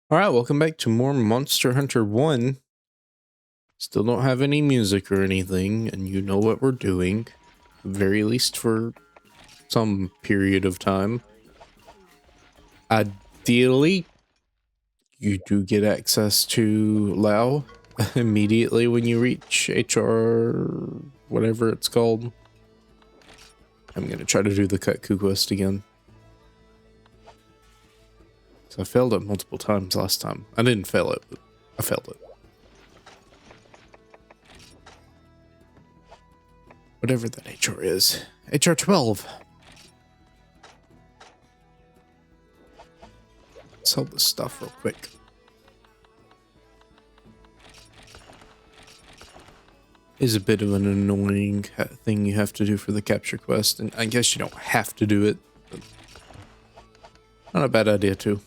All right, welcome back to more Monster Hunter 1. Still don't have any music or anything, and you know what we're doing. At the very least for some period of time. Ideally, you do get access to Lao immediately when you reach HR, whatever it's called. I'm going to try to do the Kutku quest again. So I failed it multiple times last time. I didn't fail it, but I failed it. Whatever that HR is. HR 12. Sell this stuff real quick. Is a bit of an annoying thing you have to do for the capture quest, and I guess you don't have to do it, but not a bad idea too.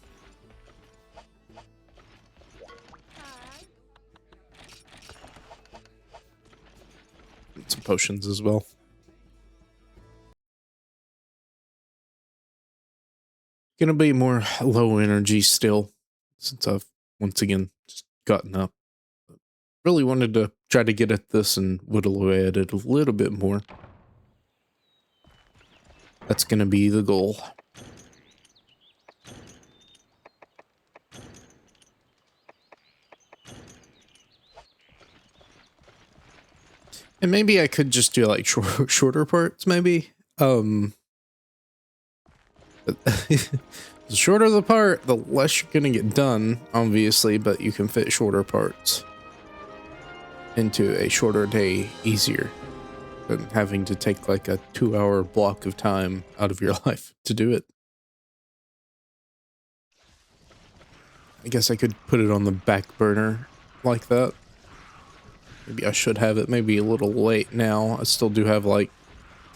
And some potions as well. Gonna be more low energy still, since I've once again just gotten up. Really wanted to try to get at this and whittle away at it a little bit more. That's gonna be the goal. And maybe I could just do like shorter parts, maybe. The shorter the part, the less you're gonna get done, obviously, but you can fit shorter parts into a shorter day easier than having to take like a 2-hour block of time out of your life to do it. I guess I could put it on the back burner like that. Maybe I should have it maybe a little late now. I still do have like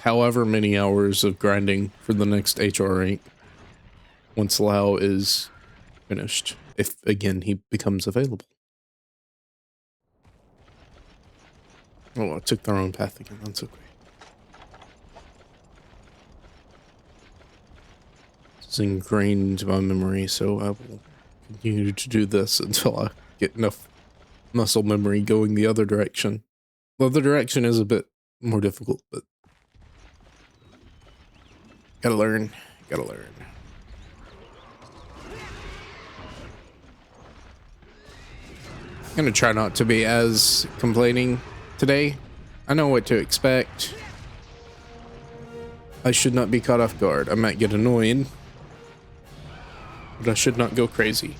however many hours of grinding for the next HR rank once Lao is finished, if again he becomes available. Oh, I took the wrong path again. That's okay. It's ingrained into my memory, so I will continue to do this until I get enough muscle memory going the other direction. The other direction is a bit more difficult, but gotta learn. Gotta learn. I'm gonna try not to be as complaining today. I know what to expect. I should not be caught off guard. I might get annoyed, but I should not go crazy.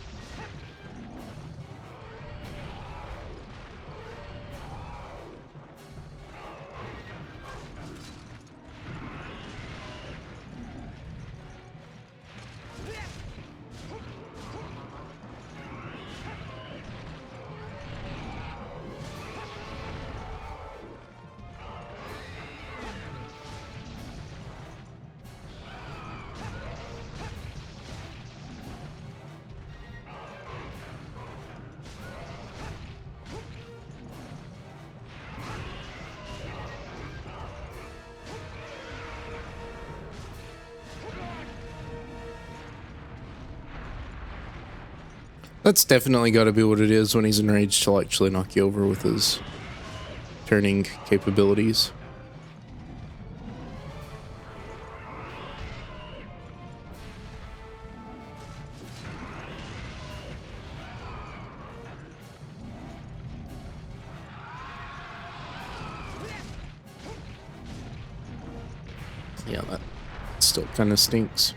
That's definitely got to be what it is when he's enraged. He'll actually knock you over with his turning capabilities. Yeah, that still kind of stinks.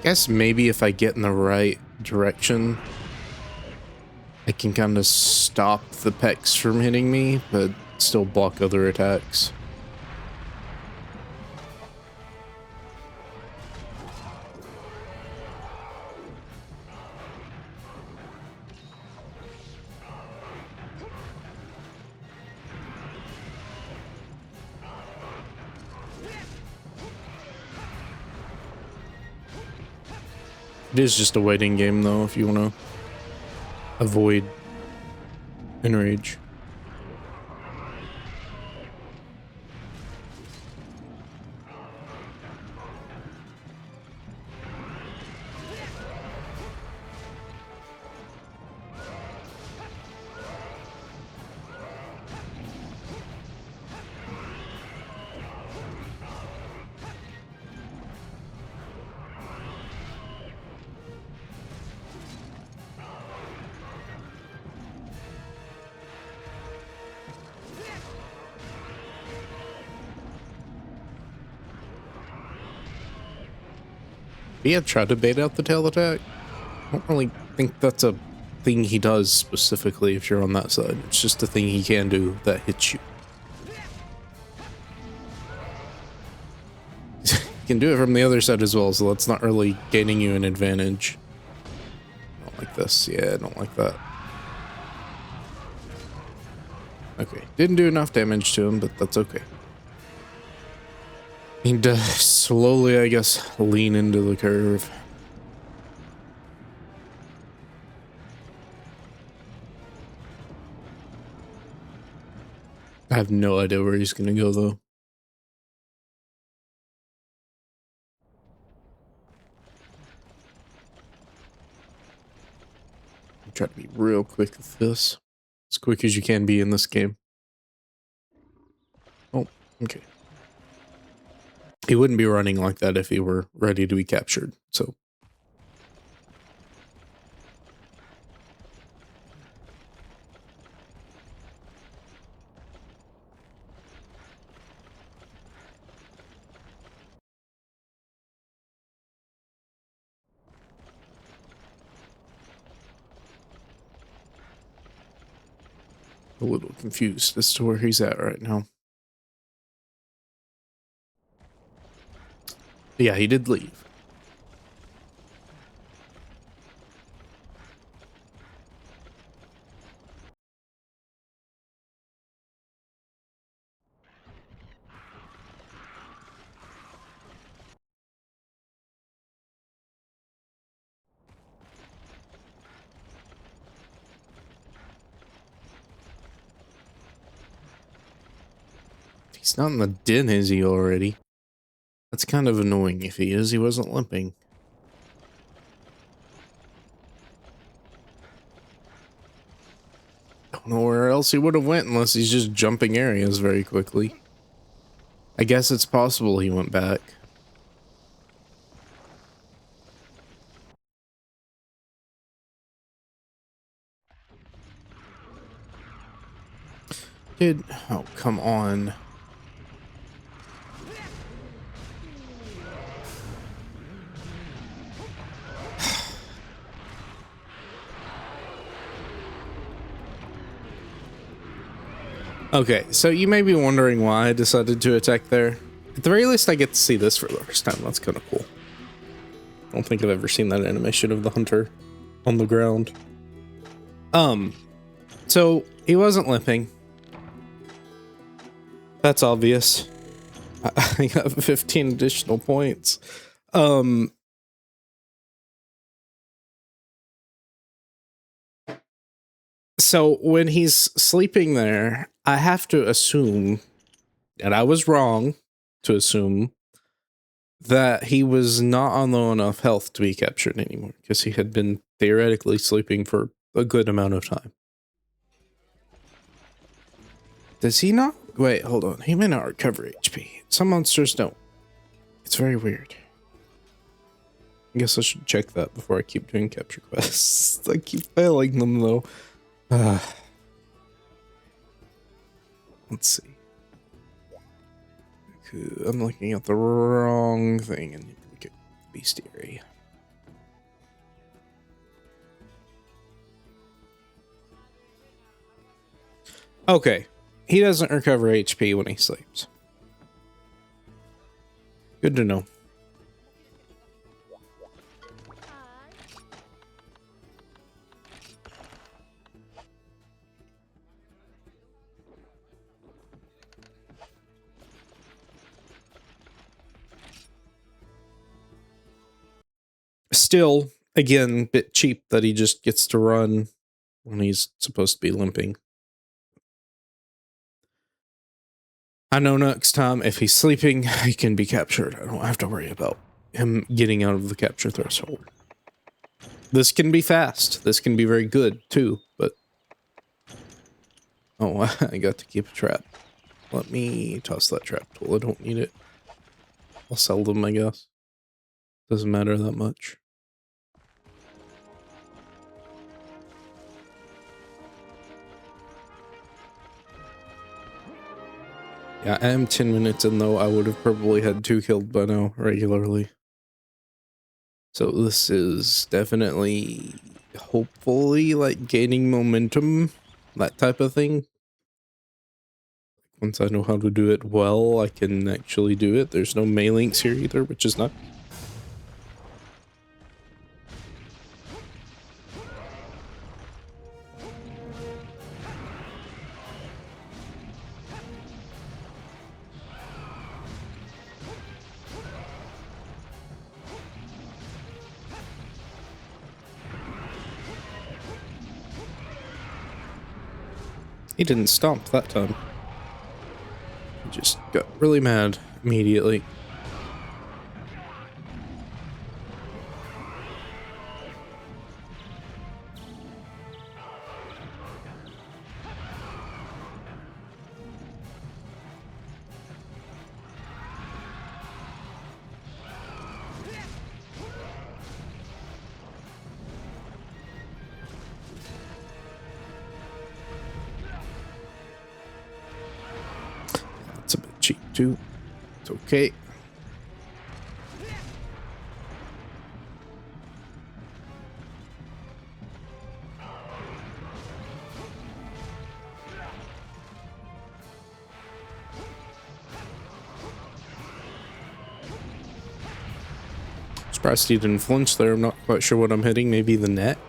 Guess maybe if I get in the right direction, I can kind of stop the pecs from hitting me, but still block other attacks. It is just a waiting game, though, if you want to avoid enrage. Yeah, try to bait out the tail attack. I don't really think that's a thing he does specifically if you're on that side. It's just a thing he can do that hits you. You can do it from the other side as well, so that's not really gaining you an advantage. I don't like this. Yeah, I don't like that. Okay, didn't do enough damage to him, but that's okay. Need to slowly, I guess, lean into the curve. I have no idea where he's gonna go, though. Try to be real quick with this. As quick as you can be in this game. Oh, okay. He wouldn't be running like that if he were ready to be captured, so. A little confused as to where he's at right now. Yeah, he did leave. He's not in the den, is he already? That's kind of annoying. If he is, he wasn't limping. Don't know where else he would have went unless he's just jumping areas very quickly. I guess it's possible he went back. Dude, oh, come on. Okay, so you may be wondering why I decided to attack there. At the very least, I get to see this for the first time. That's kind of cool. I don't think I've ever seen that animation of the hunter on the ground. So he wasn't limping. That's obvious. I got 15 additional points. So when he's sleeping there, I have to assume, and I was wrong to assume, that he was not on low enough health to be captured anymore, because he had been theoretically sleeping for a good amount of time. Does he not? Wait, hold on. He may not recover HP. Some monsters don't. It's very weird. I guess I should check that before I keep doing capture quests. I keep failing them, though. Let's see. I'm looking at the wrong thing and need to look at bestiary. Okay. He doesn't recover HP when he sleeps. Good to know. Still, again, bit cheap that he just gets to run when he's supposed to be limping. I know next time if he's sleeping, he can be captured. I don't have to worry about him getting out of the capture threshold. This can be fast. This can be very good too, but... Oh, I got to keep a trap. Let me toss that trap tool. I don't need it. I'll sell them, I guess. Doesn't matter that much. Yeah, I am 10 minutes in though. I would have probably had 2 killed by now regularly. So this is definitely, hopefully, like gaining momentum, that type of thing. Once I know how to do it well, I can actually do it. There's no Maylinks here either, which is not. He didn't stomp that time. He just got really mad immediately. It's a bit cheap too. It's okay. Surprised he didn't flinch there. I'm not quite sure what I'm hitting. Maybe the neck?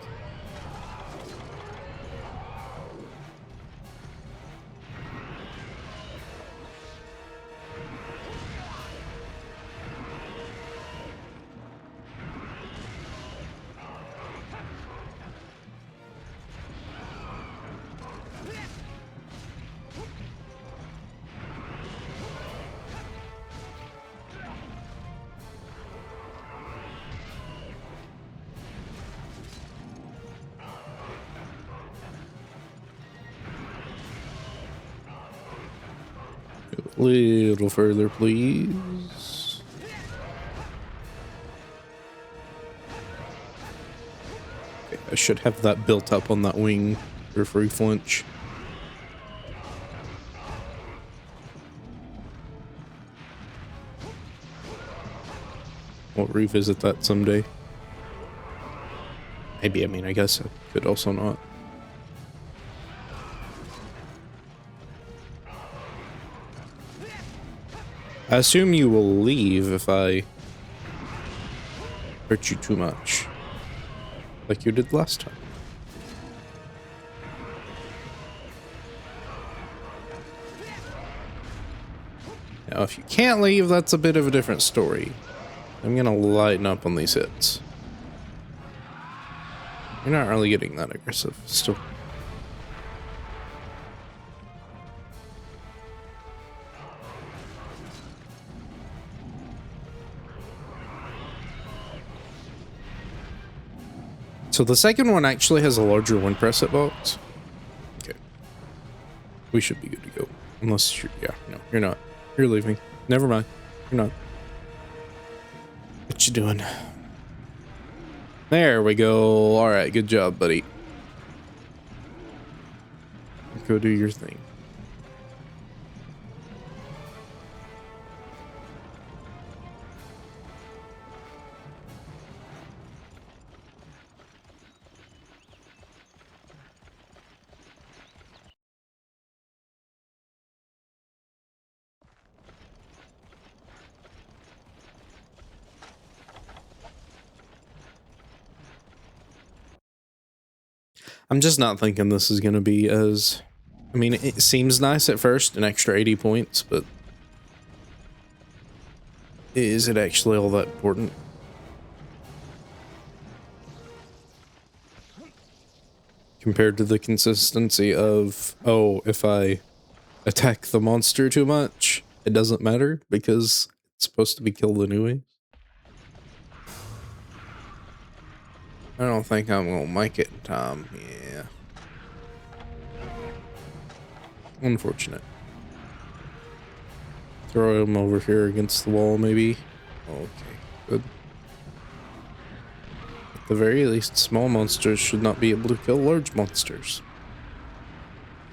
A little further, please. Okay, I should have that built up on that wing for free flinch. We'll revisit that someday. Maybe, I mean, I guess I could also not. I assume you will leave if I hurt you too much, like you did last time. Now, if you can't leave, that's a bit of a different story. I'm gonna lighten up on these hits. You're not really getting that aggressive still. So the second one actually has a larger wind press box. Okay. We should be good to go. Unless you're, yeah, no, you're not. You're leaving. Never mind. You're not. What you doing? There we go. All right, good job, buddy. Go do your thing. I'm just not thinking this is going to be as... I mean, it seems nice at first, an extra 80 points, but... is it actually all that important? Compared to the consistency of, oh, if I attack the monster too much, it doesn't matter because it's supposed to be killed anyway. I don't think I'm gonna make it in time. Yeah. Unfortunate. Throw him over here against the wall, maybe. Okay, good. At the very least, small monsters should not be able to kill large monsters.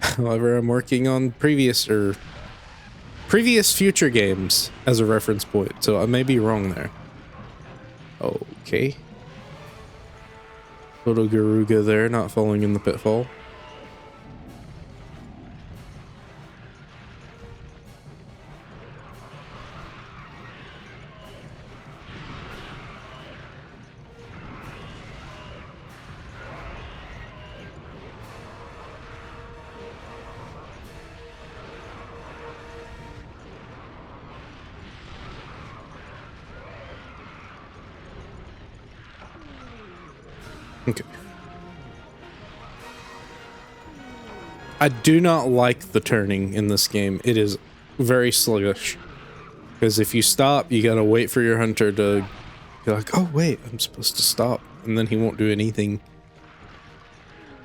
However, I'm working on previous future games as a reference point, so I may be wrong there. Okay. Little Garuga there, not falling in the pitfall. Okay. I do not like the turning in this game. It is very sluggish. Because if you stop, you gotta wait for your hunter to be like, oh wait, I'm supposed to stop. And then he won't do anything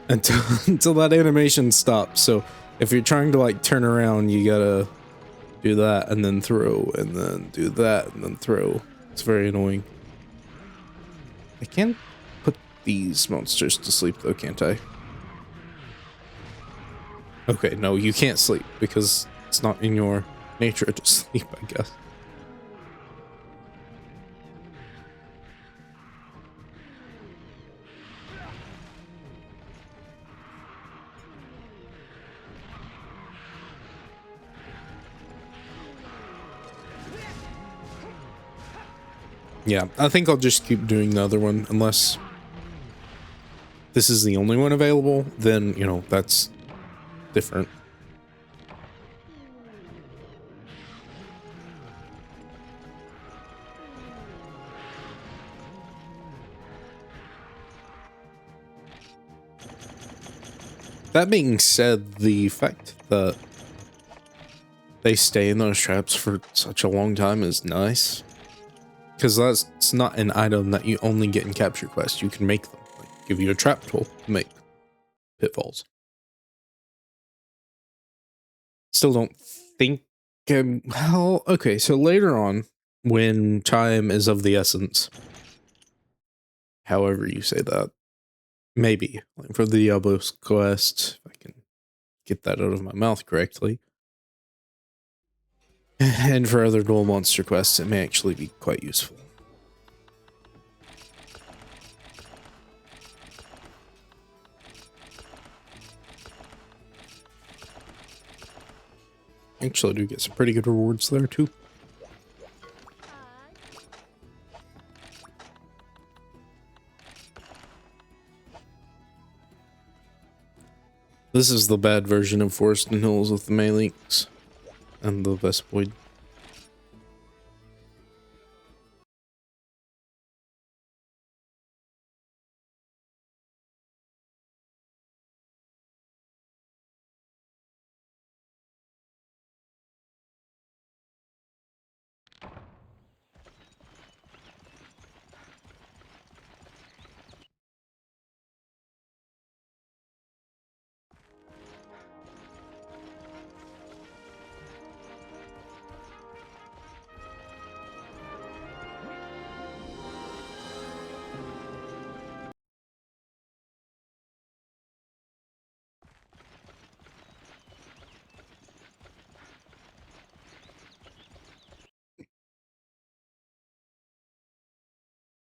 until until that animation stops. So if you're trying to like turn around, you gotta do that and then throw and then do that and then throw. It's very annoying. I can put these monsters to sleep though, can't I? Okay, no, you can't sleep because it's not in your nature to sleep, I guess. Yeah, I think I'll just keep doing the other one unless this is the only one available, then, you know, that's different. That being said, the fact that they stay in those traps for such a long time is nice. Because that's not an item that you only get in capture quests. You can make them. Like, give you a trap tool to make pitfalls. Still don't think... well, okay, so later on, when time is of the essence, however you say that, maybe, like for the Diablos quest, if I can get that out of my mouth correctly, and for other dual monster quests, it may actually be quite useful. Actually, I do get some pretty good rewards there, too. This is the bad version of Forest and Hills with the Malinks and the Vespoid.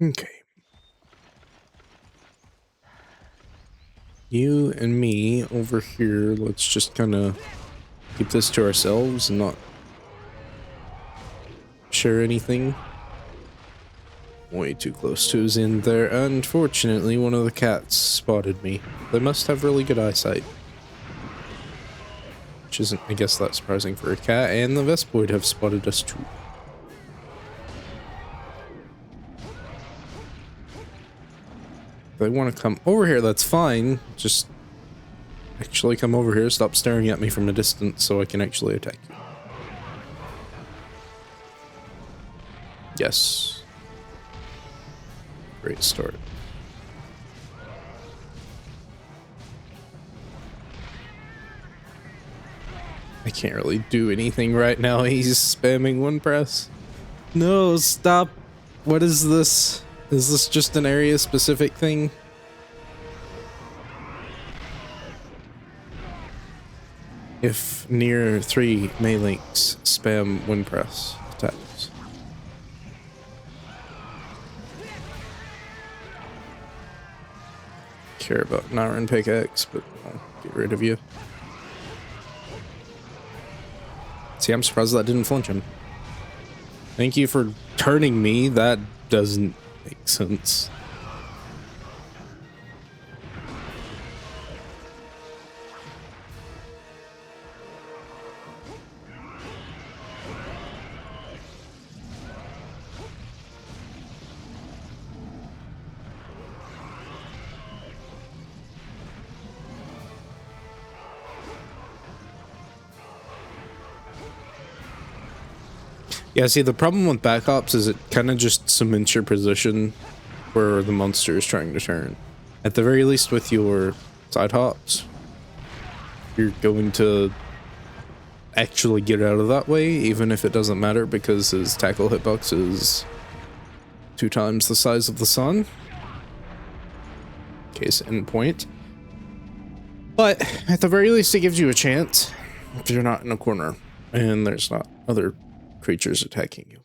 Okay. You and me over here, let's just kind of keep this to ourselves and not share anything. Way too close to his end there. Unfortunately, one of the cats spotted me. They must have really good eyesight. Which isn't, I guess, that surprising for a cat, and the Vespoid have spotted us too. If they want to come over here, that's fine. Just actually come over here, stop staring at me from a distance so I can actually attack you. Yes. Great start. I can't really do anything right now. He's spamming one press. No, stop. What is this? Is this just an area specific thing? If near 3 Malinks, spam one press attacks. care about an iron pickaxe, but I'll get rid of you. See, I'm surprised that didn't flinch him. Thank you for turning me. That doesn't make sense. Yeah, see, the problem with back hops is it kind of just cements your position where the monster is trying to turn. At the very least, with your side hops, you're going to actually get out of that way, even if it doesn't matter, because his tackle hitbox is 2 times the size of the sun. Case in point. But at the very least, it gives you a chance if you're not in a corner and there's not other creatures attacking you.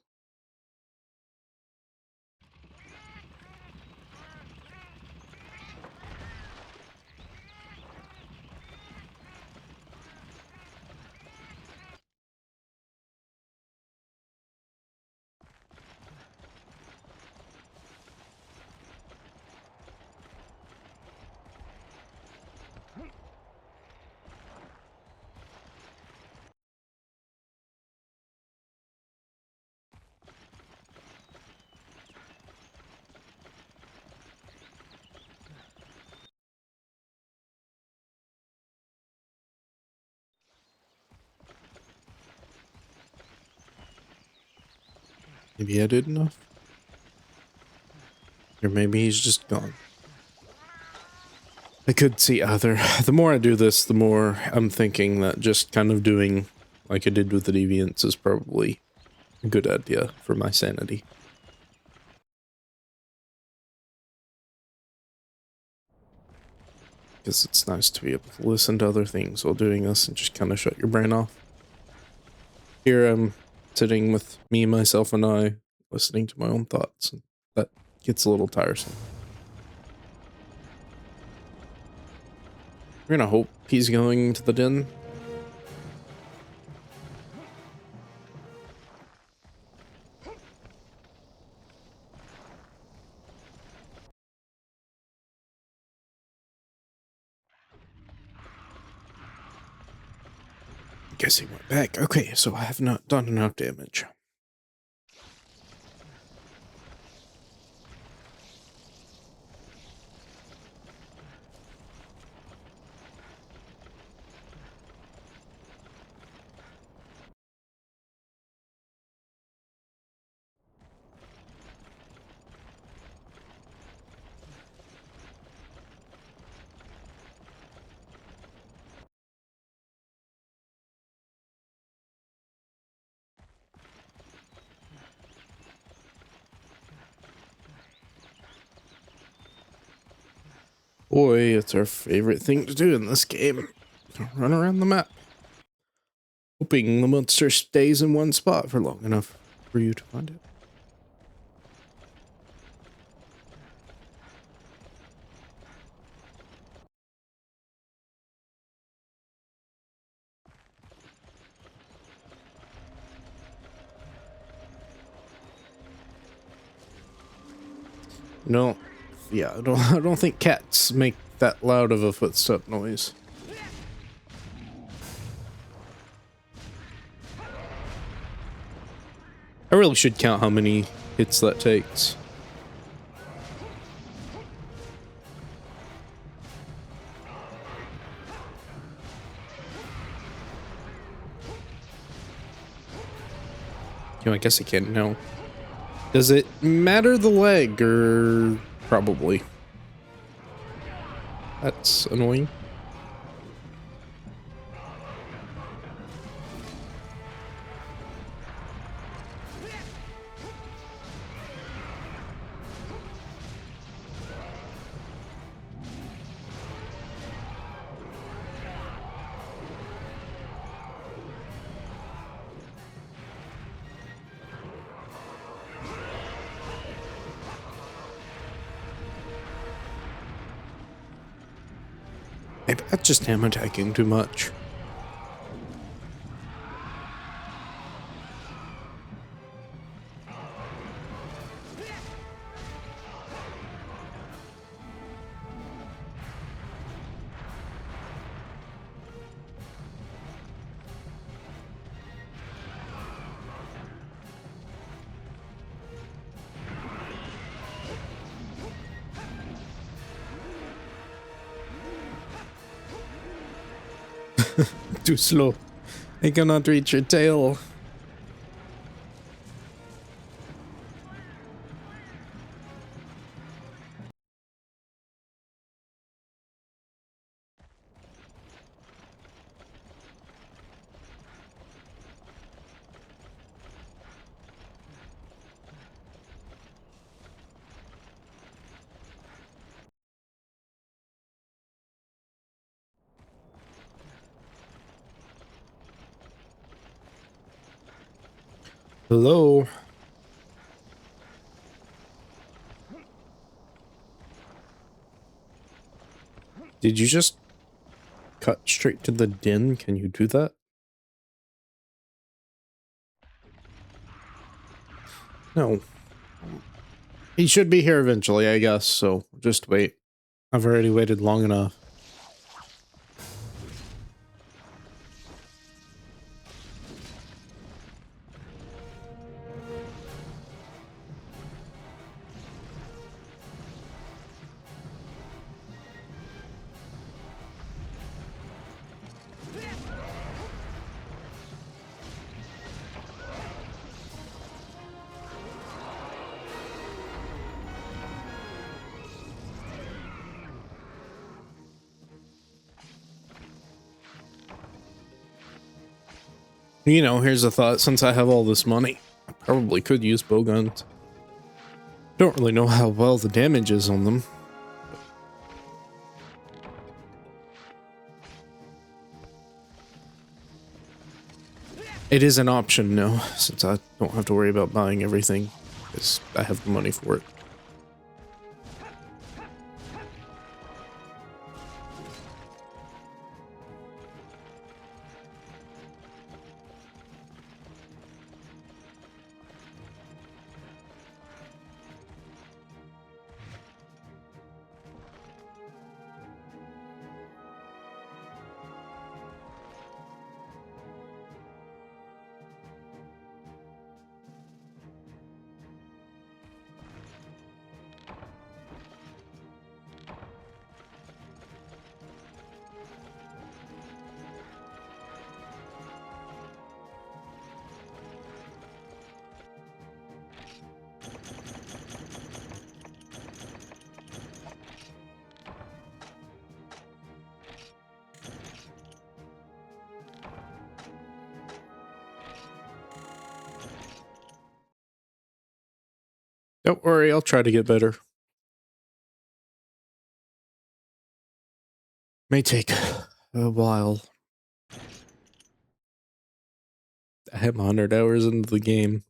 Maybe I did enough. Or maybe he's just gone. I could see either. The more I do this, the more I'm thinking that just kind of doing like I did with the Deviants is probably a good idea for my sanity. Because it's nice to be able to listen to other things while doing this and just kind of shut your brain off. Here I'm sitting with me, myself, and I, listening to my own thoughts, and that gets a little tiresome. We're gonna hope he's going to the den. Guess he went back. Okay, so I have not done enough damage. Boy, it's our favorite thing to do in this game. Run around the map. Hoping the monster stays in one spot for long enough for you to find it. No, yeah, I don't think cats make that loud of a footstep noise. I really should count how many hits that takes. You know, I guess I can now. Does it matter the leg, or probably? That's annoying. Maybe I just am attacking too much. Too slow. I cannot reach your tail. Hello? Did you just cut straight to the den? Can you do that? No. He should be here eventually, I guess, so just wait. I've already waited long enough. You know, here's a thought. Since I have all this money, I probably could use bowguns. Don't really know how well the damage is on them. It is an option now, since I don't have to worry about buying everything, because I have the money for it. Don't worry, I'll try to get better. May take a while. I am 100 hours into the game.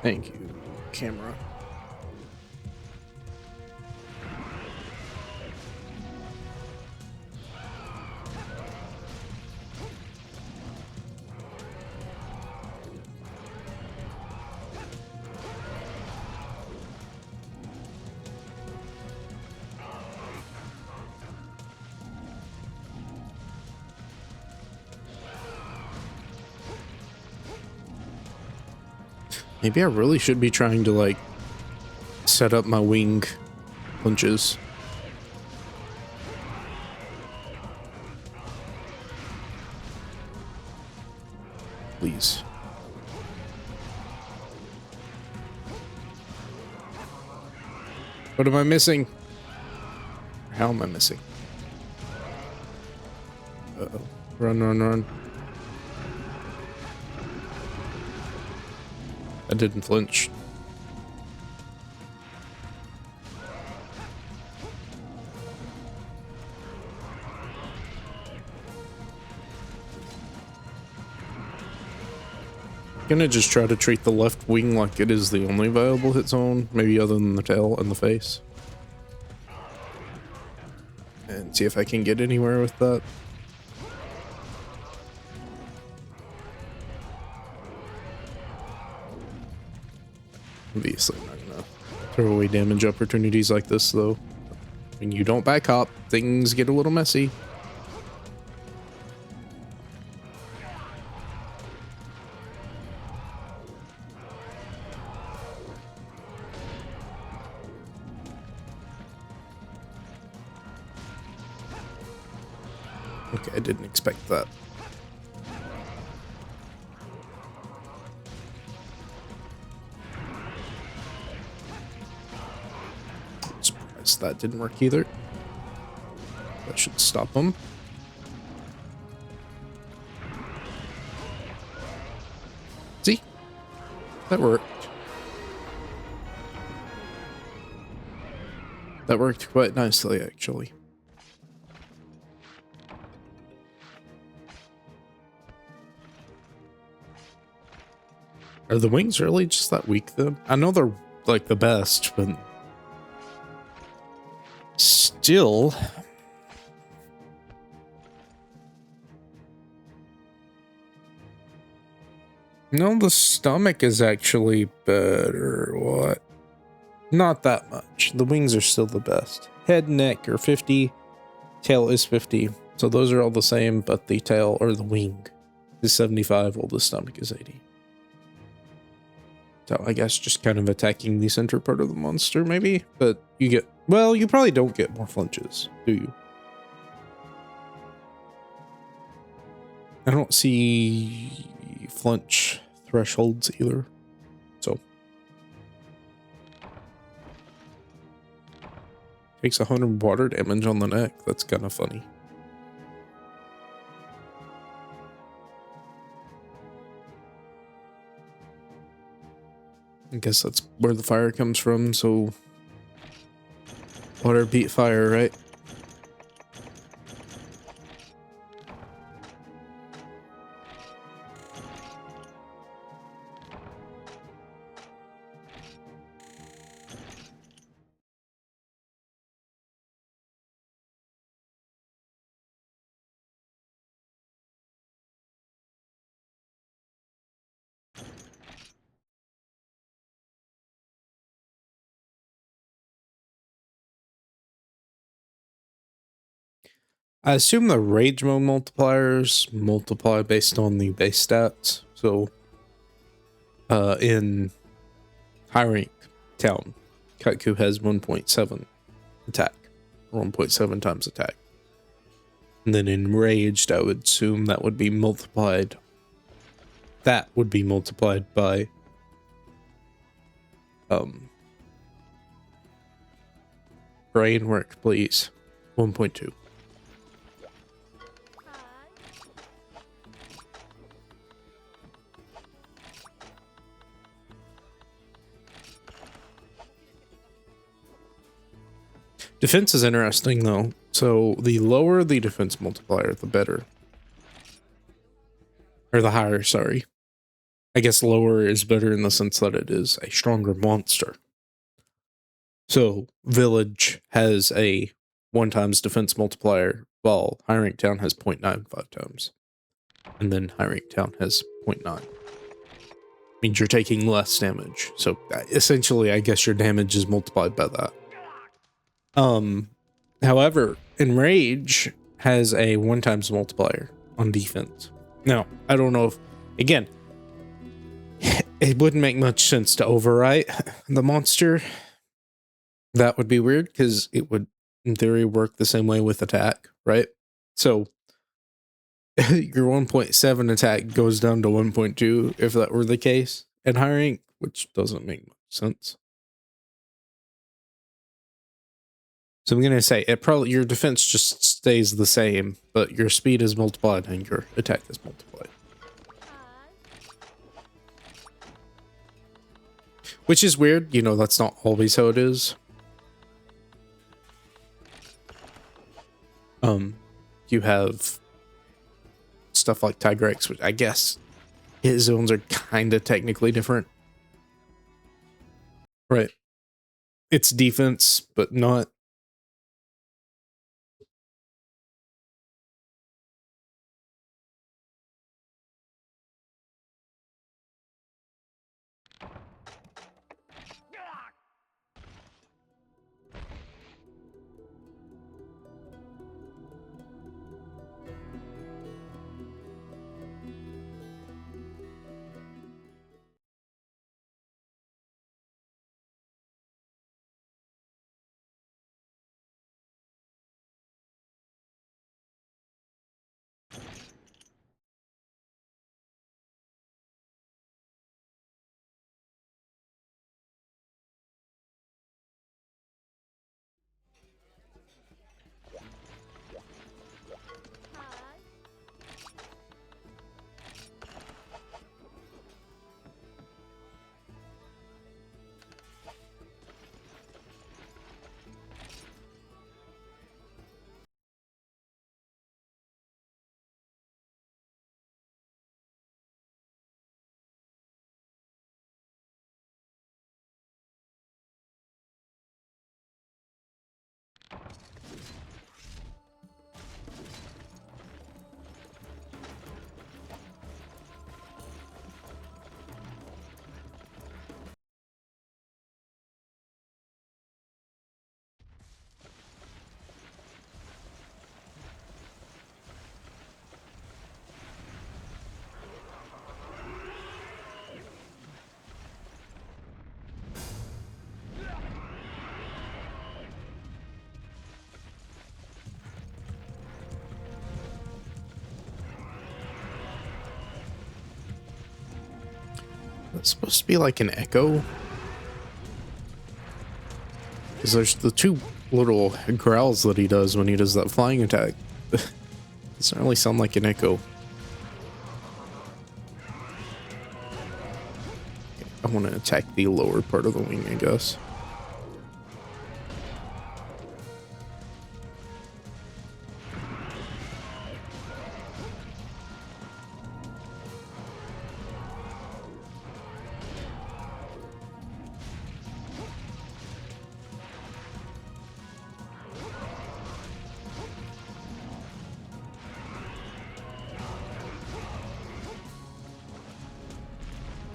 Thank you, camera. Maybe I really should be trying to, like, set up my wing punches. Please. What am I missing? How am I missing? Uh-oh. Run, run, run. I didn't flinch. Gonna just try to treat the left wing like it is the only viable hit zone, maybe other than the tail and the face. And see if I can get anywhere with that. Obviously, I'm not gonna throw away damage opportunities like this, though. When you don't back hop, things get a little messy. Okay, I didn't expect that. Surprised that didn't work either. That should stop him. See? That worked. That worked quite nicely, actually. Are the wings really just that weak then? I know they're like the best, but still. No, the stomach is actually better. What? Not that much. The wings are still the best. Head, neck are 50. Tail is 50. So those are all the same, but the tail or the wing is 75 while the stomach is 80. So I guess just kind of attacking the center part of the monster, maybe? But you get... Well, you probably don't get more flinches, do you? I don't see flinch thresholds either. So... Takes 100 water damage on the neck. That's kind of funny. I guess that's where the fire comes from, so water beat fire, right? I assume the rage mode multipliers multiply based on the base stats. So, in high rank town, Kaiku has 1.7 attack, 1.7 times attack. And then in raged, I would assume that would be multiplied. That would be multiplied by, brain work, please. 1.2. Defense is interesting, though. So the lower the defense multiplier, the better. Or the higher, sorry. I guess lower is better in the sense that it is a stronger monster. So Village has a 1 times defense multiplier, while High Rank Town has 0.95 times. And then High Rank Town has 0.9. Means you're taking less damage. So essentially, I guess your damage is multiplied by that. However, Enrage has a 1 times multiplier on defense. Now, I don't know if, again, it wouldn't make much sense to overwrite the monster. That would be weird because it would, in theory, work the same way with attack, right? So your 1.7 attack goes down to 1.2 if that were the case at high rank, which doesn't make much sense. So I'm gonna say it probably your defense just stays the same, but your speed is multiplied and your attack is multiplied. Which is weird, you know, that's not always how it is. You have stuff like Tigrex, which I guess his zones are kind of technically different. Right. It's defense, but not. It's supposed to be like an echo. Because there's the two little growls that he does when he does that flying attack. Doesn't really sound like an echo. I want to attack the lower part of the wing, I guess.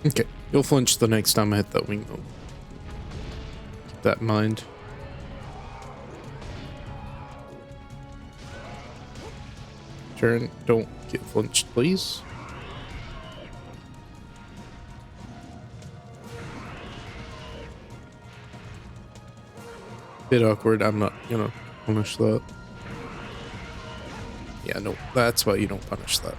Okay, you'll flinch the next time I hit that wing though. Keep that in mind. Turn, don't get flinched, please. Bit awkward, I'm not gonna punish that. Yeah, no, that's why you don't punish that.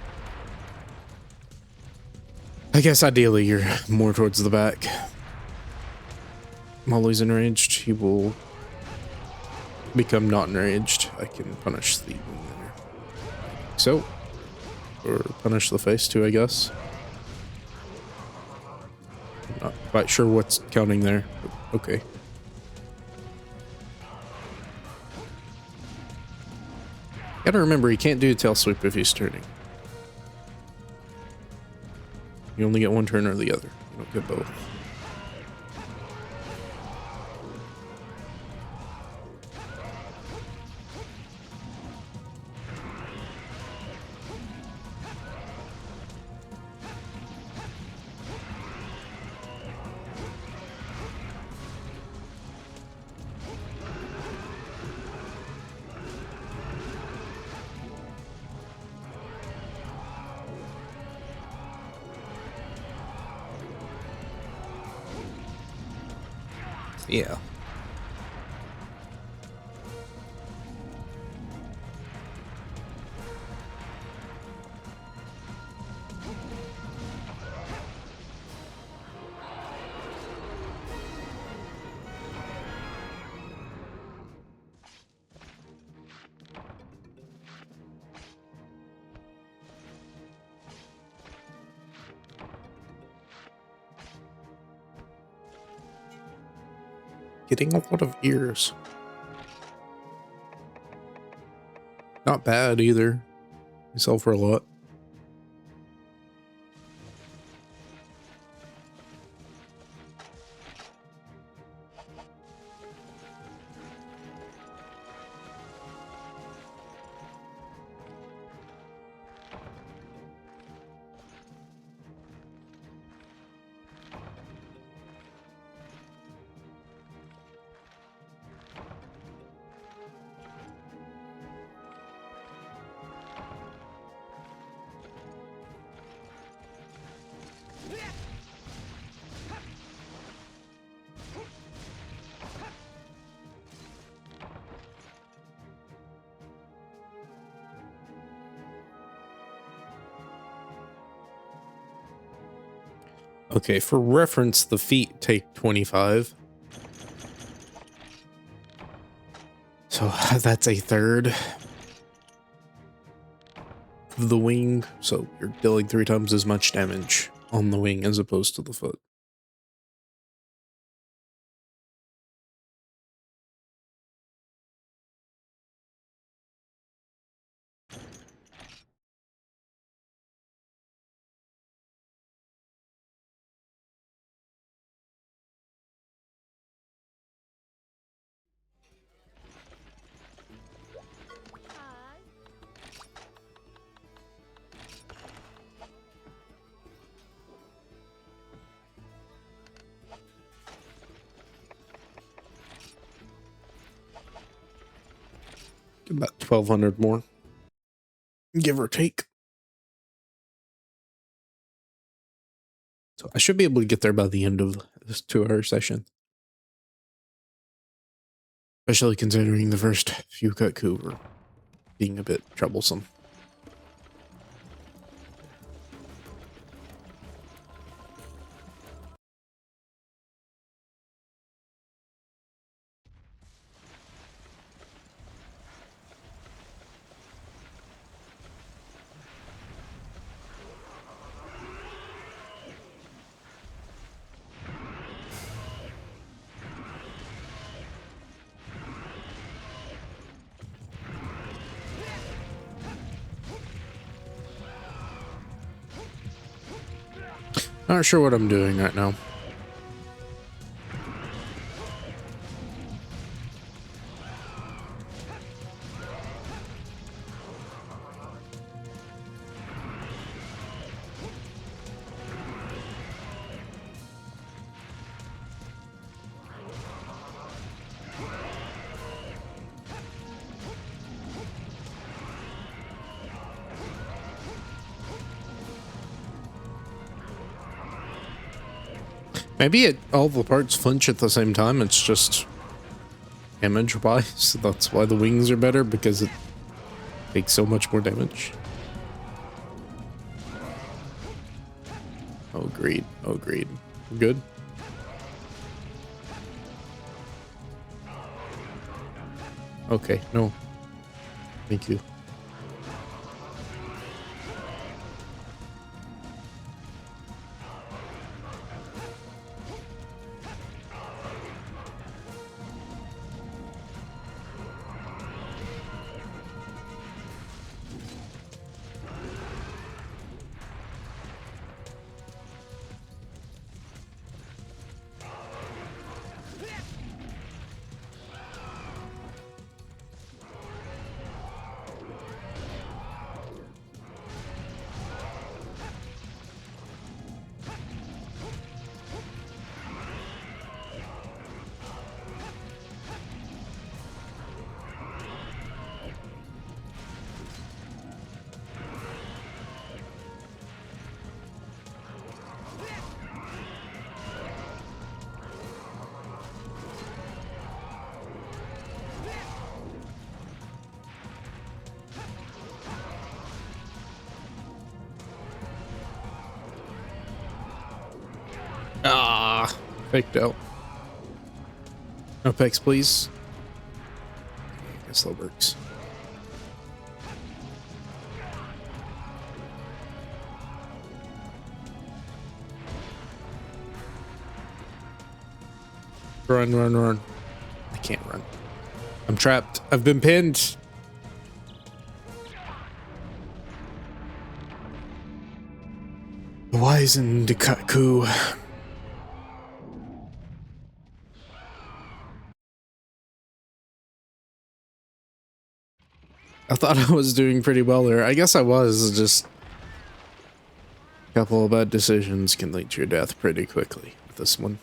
I guess ideally you're more towards the back. While he's enraged, he will become not enraged. I can punish the wing there. So, or punish the face too, I guess. I'm not quite sure what's counting there, but okay. Gotta remember, he can't do a tail sweep if he's turning. You only get one turn or the other. You don't get both. Yeah. Getting a lot of ears. Not bad either. They sell for a lot. Okay, for reference, the feet take 25. So that's a third of the wing. So you're dealing 3 times as much damage on the wing as opposed to the foot. About 1,200 more, give or take. So I should be able to get there by the end of this 2-hour session. Especially considering the first few Kutku were being a bit troublesome. Not sure what I'm doing right now. Maybe all the parts flinch at the same time. It's just damage-wise. That's why the wings are better, because it takes so much more damage. Oh, greed. Oh, greed. Good. Okay, no. Thank you. Faked out. Apex, please. I guess that works. Run, run, run. I can't run. I'm trapped. I've been pinned. Wizened Kaku. I thought I was doing pretty well there. I guess I was. Just a couple of bad decisions can lead to your death pretty quickly with this one.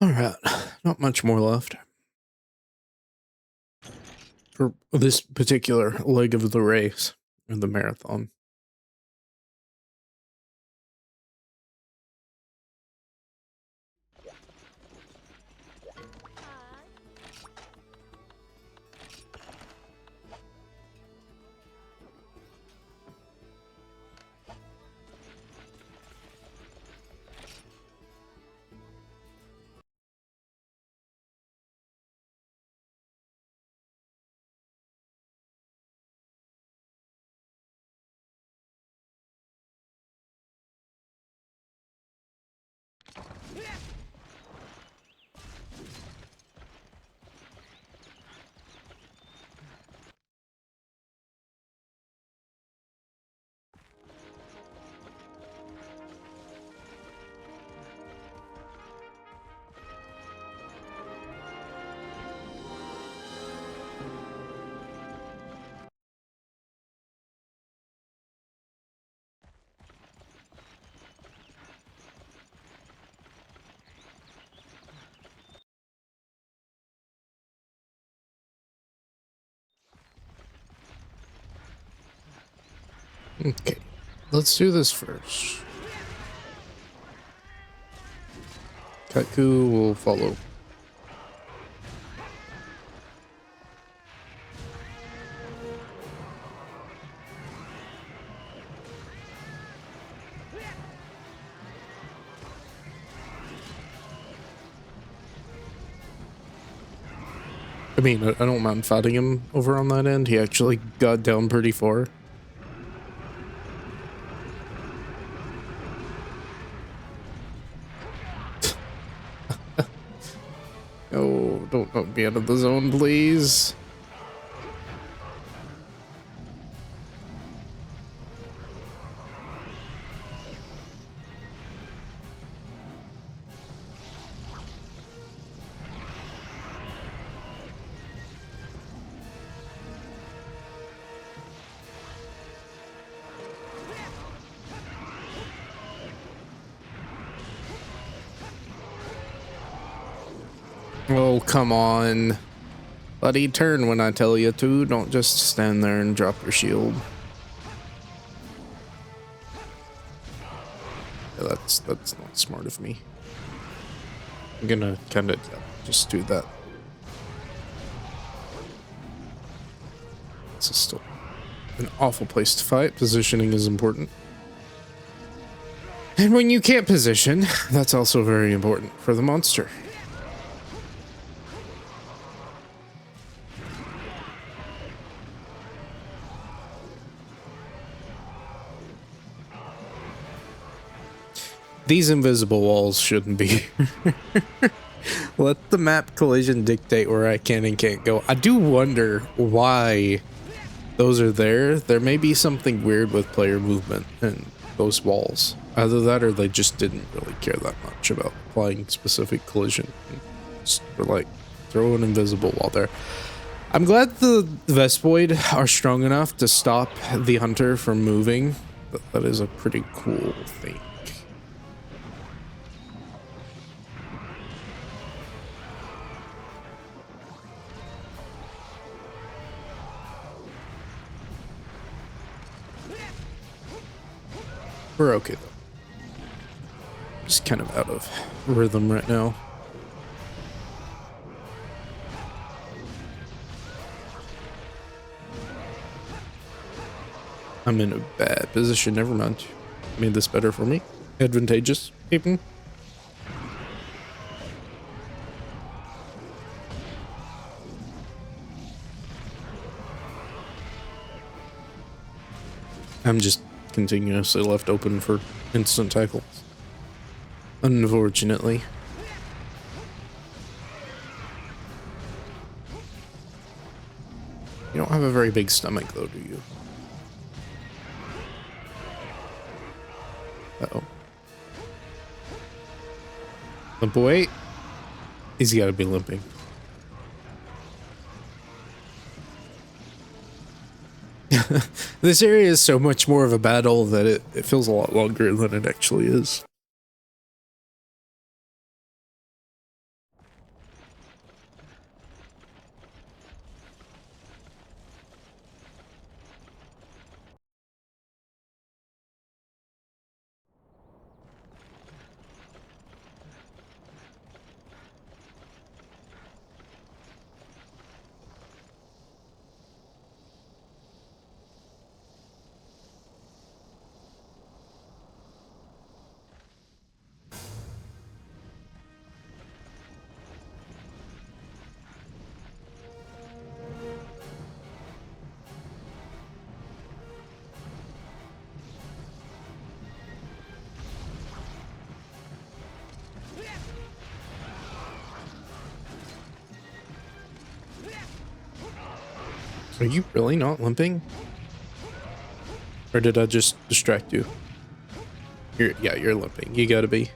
Alright, not much more left. For this particular leg of the race, or the marathon. Okay, let's do this first. Kaku will follow. mean, I don't mind fighting him over on that end. He actually got down pretty far. Oh, don't knock me out of the zone, please. Oh, come on. Buddy, turn when I tell you to. Don't just stand there and drop your shield. Yeah, that's not smart of me. I'm gonna kind of just do that. This is still an awful place to fight. Positioning is important. And when you can't position, that's also very important for the monster. These invisible walls shouldn't be. Let the map collision dictate where I can and can't go. I do wonder why those are there. There may be something weird with player movement and those walls. Either that or they just didn't really care that much about applying specific collision. Just were like, throw an invisible wall there. I'm glad the Vespoid are strong enough to stop the hunter from moving. That is a pretty cool thing. We're okay though. Just kind of out of rhythm right now. I'm in a bad position. Never mind. Made this better for me. Advantageous, even. I'm just continuously left open for instant tackles. Unfortunately. You don't have a very big stomach though, do you? Uh-oh. Limp away. He's gotta be limping. This area is so much more of a battle that it feels a lot longer than it actually is. Are you really not limping? Or did I just distract you? Yeah, you're limping. You gotta be.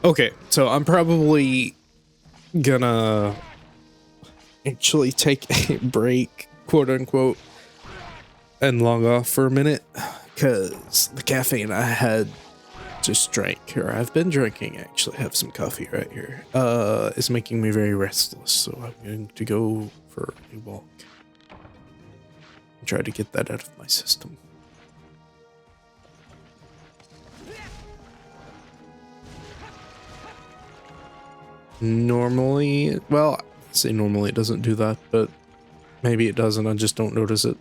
Okay, so I'm probably gonna actually take a break, quote unquote, and log off for a minute, because the caffeine I had just drank, or I've been drinking, actually, I have some coffee right here, is making me very restless, so I'm going to go for a walk and try to get that out of my system. Normally, well, I say normally it doesn't do that, but maybe it does and I just don't notice it.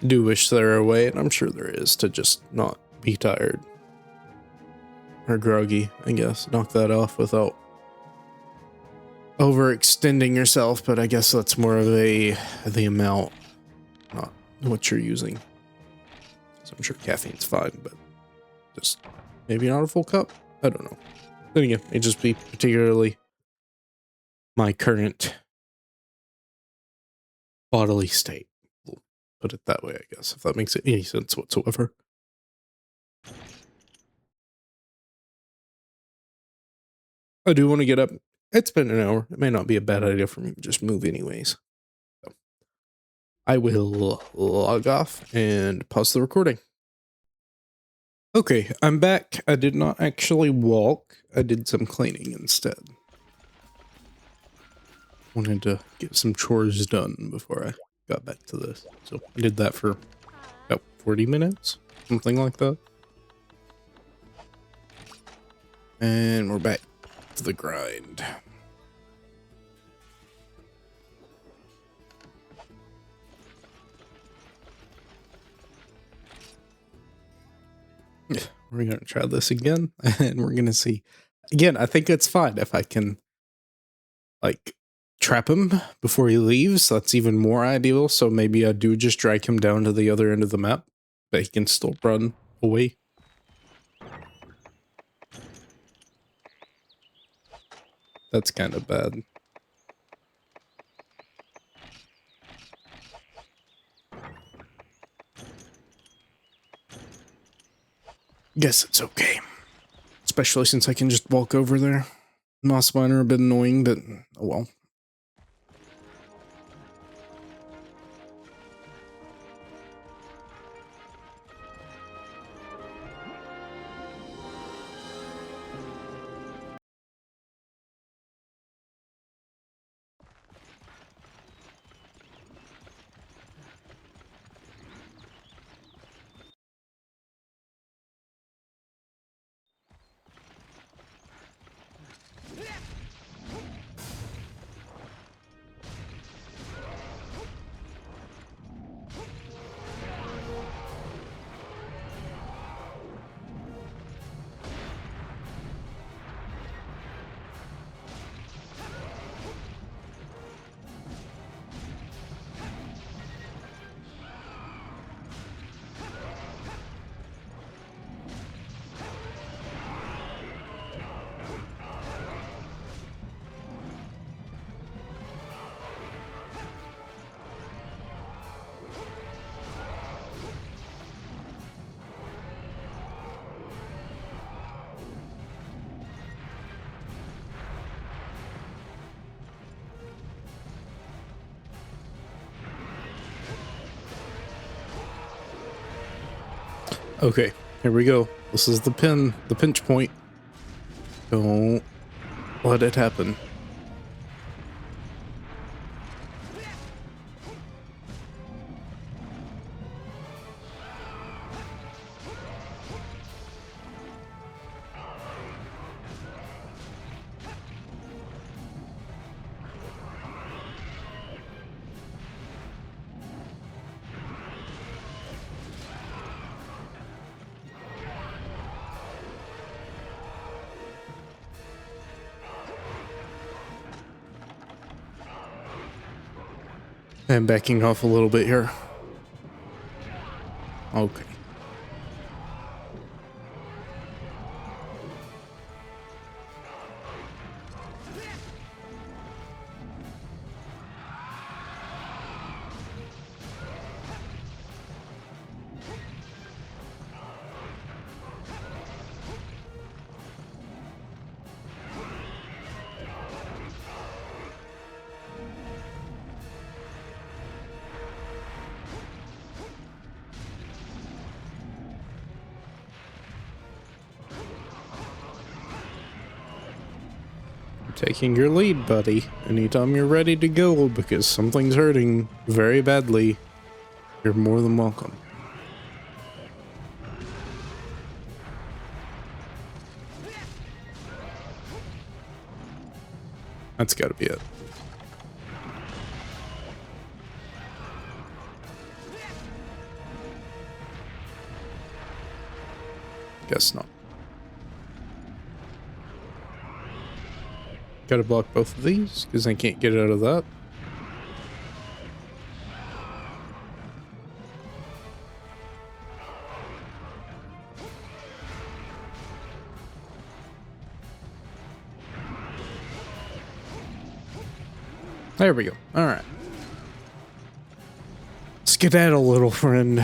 do wish there were a way, and I'm sure there is, to just not be tired. Or groggy, I guess. Knock that off without overextending yourself, but I guess that's more of the amount, not what you're using. So I'm sure caffeine's fine, but just maybe not a full cup? I don't know. Then again, it just be particularly my current bodily state. We'll put it that way, I guess, if that makes any sense whatsoever. I do want to get up. It's been an hour. It may not be a bad idea for me to just move anyways. So I will log off and pause the recording. Okay, I'm back. I did not actually walk. I did some cleaning instead. Wanted to get some chores done before I got back to this. So I did that for about 40 minutes, something like that. And we're back to the grind. We're going to try this again, and we're going to see. Again, I think it's fine if I can, like, trap him before he leaves. That's even more ideal. So maybe I do just drag him down to the other end of the map, but he can still run away. That's kind of bad. Guess it's okay. Especially since I can just walk over there. Moss miner a bit annoying, but oh well. Okay, here we go. This is the pinch point. Don't let it happen. I'm backing off a little bit here. Okay. Taking your lead, buddy. Anytime you're ready to go because something's hurting very badly, you're more than welcome. That's gotta be it. Guess not. Gotta block both of these, because I can't get out of that. There we go. Alright. Skedaddle, little friend.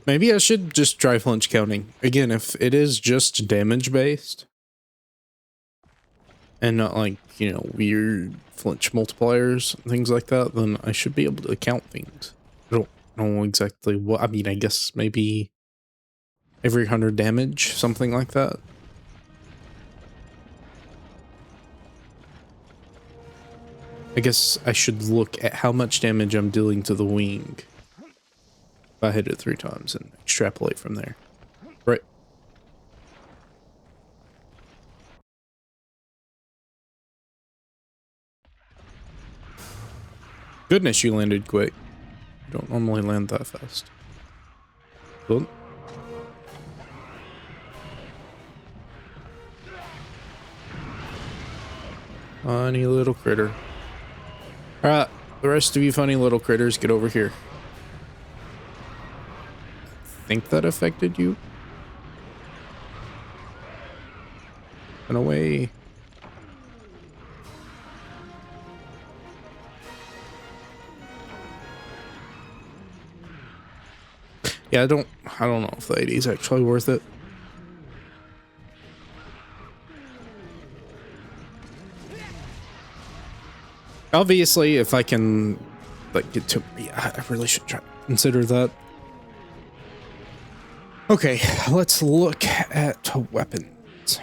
Maybe I should just try flinch counting. Again, if it is just damage based and not like, you know, weird flinch multipliers and things like that, then I should be able to count things. I don't know exactly what, I mean, I guess maybe every 100 damage, something like that. I guess I should look at how much damage I'm dealing to the wing. If I hit it 3 times and extrapolate from there. Right. Goodness, you landed quick. You don't normally land that fast. Cool. Funny little critter. Alright, the rest of you funny little critters, get over here. Think that affected you? In a way. Yeah, I don't know if the 80 is actually worth it. Obviously, if I can like get to, yeah, I really should try to consider that. Okay, let's look at weapons.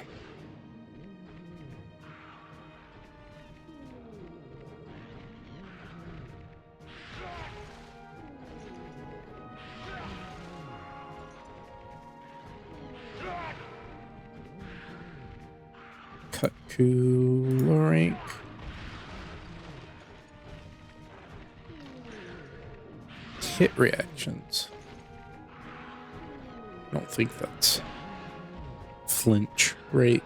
Cut cooler rank. Hit reactions. I don't think that's flinch rate.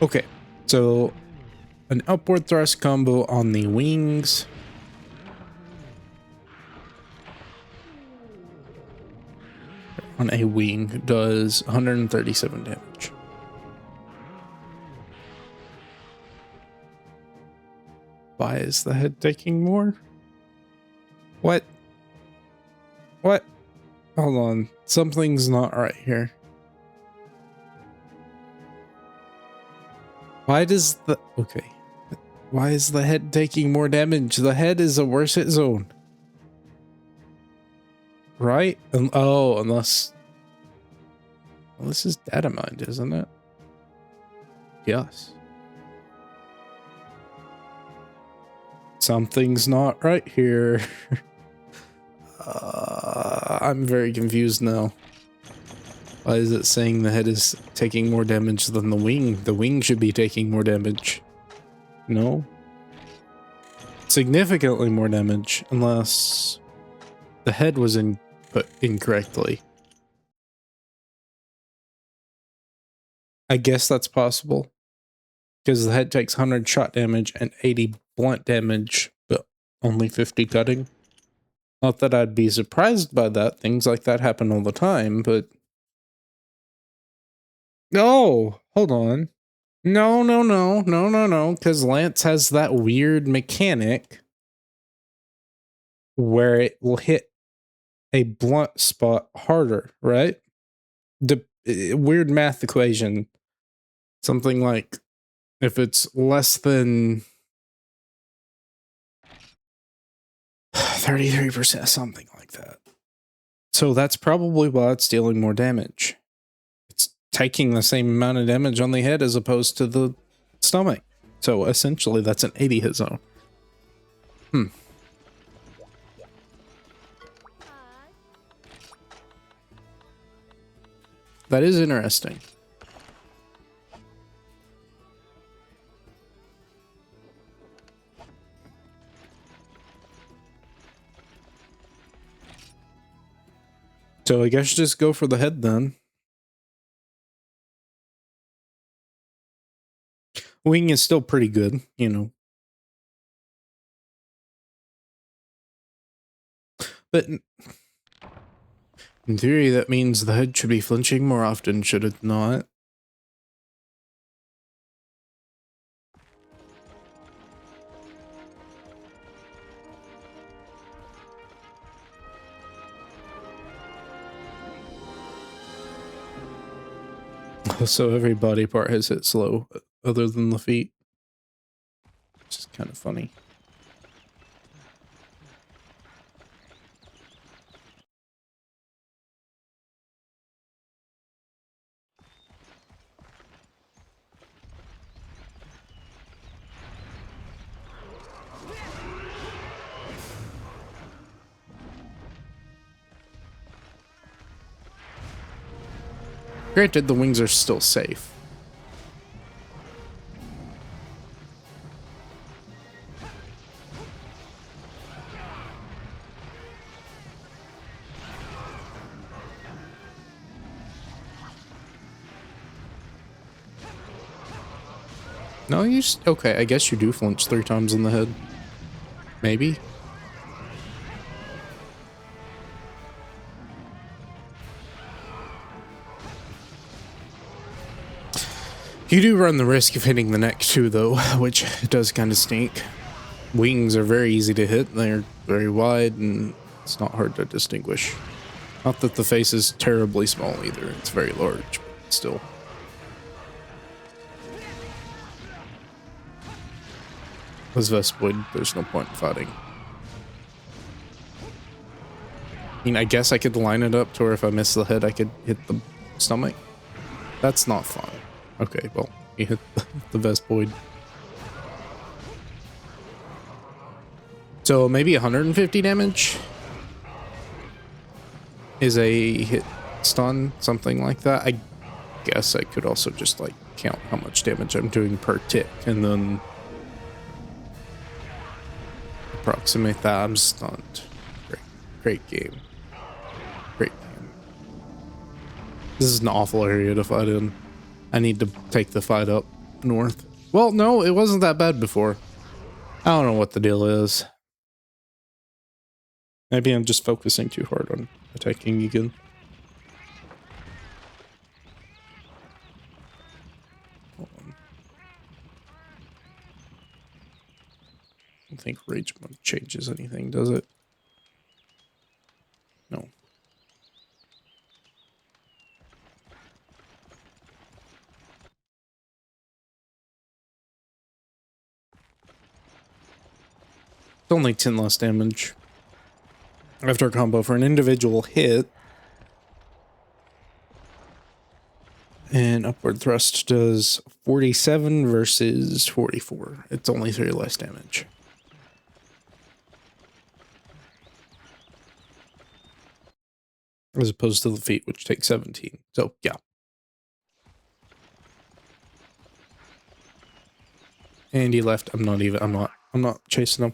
Okay, so an upward thrust combo on the wings. On a wing does 137 damage. Why is the head taking more? What? What? Hold on. Something's not right here. Why does the... Okay. Why is the head taking more damage? The head is a worse hit zone. Right? Oh, unless... Well, this is data mined, isn't it? Yes. Something's not right here. I'm very confused now. Why is it saying the head is taking more damage than the wing? The wing should be taking more damage. No? Significantly more damage, unless the head was input incorrectly. I guess that's possible. Because the head takes 100 shot damage and 80 blunt damage, but only 50 cutting. Not that I'd be surprised by that. Things like that happen all the time, but... No! Hold on. No, because Lance has that weird mechanic where it will hit a blunt spot harder, right? The weird math equation. Something like if it's less than 33%, something like that. So that's probably why it's dealing more damage. It's taking the same amount of damage on the head as opposed to the stomach. So essentially that's an 80 hit zone. That is interesting. So I guess just go for the head then. Wing is still pretty good, you know. But in theory, that means the head should be flinching more often, should it not? So every body part has hit slow, other than the feet. Which is kind of funny. Granted, the wings are still safe. No, okay, I guess you do flinch 3 times in the head. Maybe? You do run the risk of hitting the neck too, though, which does kind of stink. Wings are very easy to hit, they're very wide, and it's not hard to distinguish. Not that the face is terribly small either, it's very large, but still. With Vespoid, there's no point in fighting. I mean, I guess I could line it up to where if I miss the head, I could hit the stomach. That's not fun. Okay, well, you hit the Vespoid. So maybe 150 damage is a hit stun, something like that. I guess I could also just like count how much damage I'm doing per tick and then approximate that. I'm stunned. Great game. Great game. This is an awful area to fight in. I need to take the fight up north. Well, no, it wasn't that bad before. I don't know what the deal is. Maybe I'm just focusing too hard on attacking again. Hold on. I don't think rage mode changes anything, does it? No. It's only 10 less damage after a combo for an individual hit. And upward thrust does 47 versus 44. It's only 3 less damage. As opposed to the feet, which take 17. So, yeah. And he left. I'm not chasing him.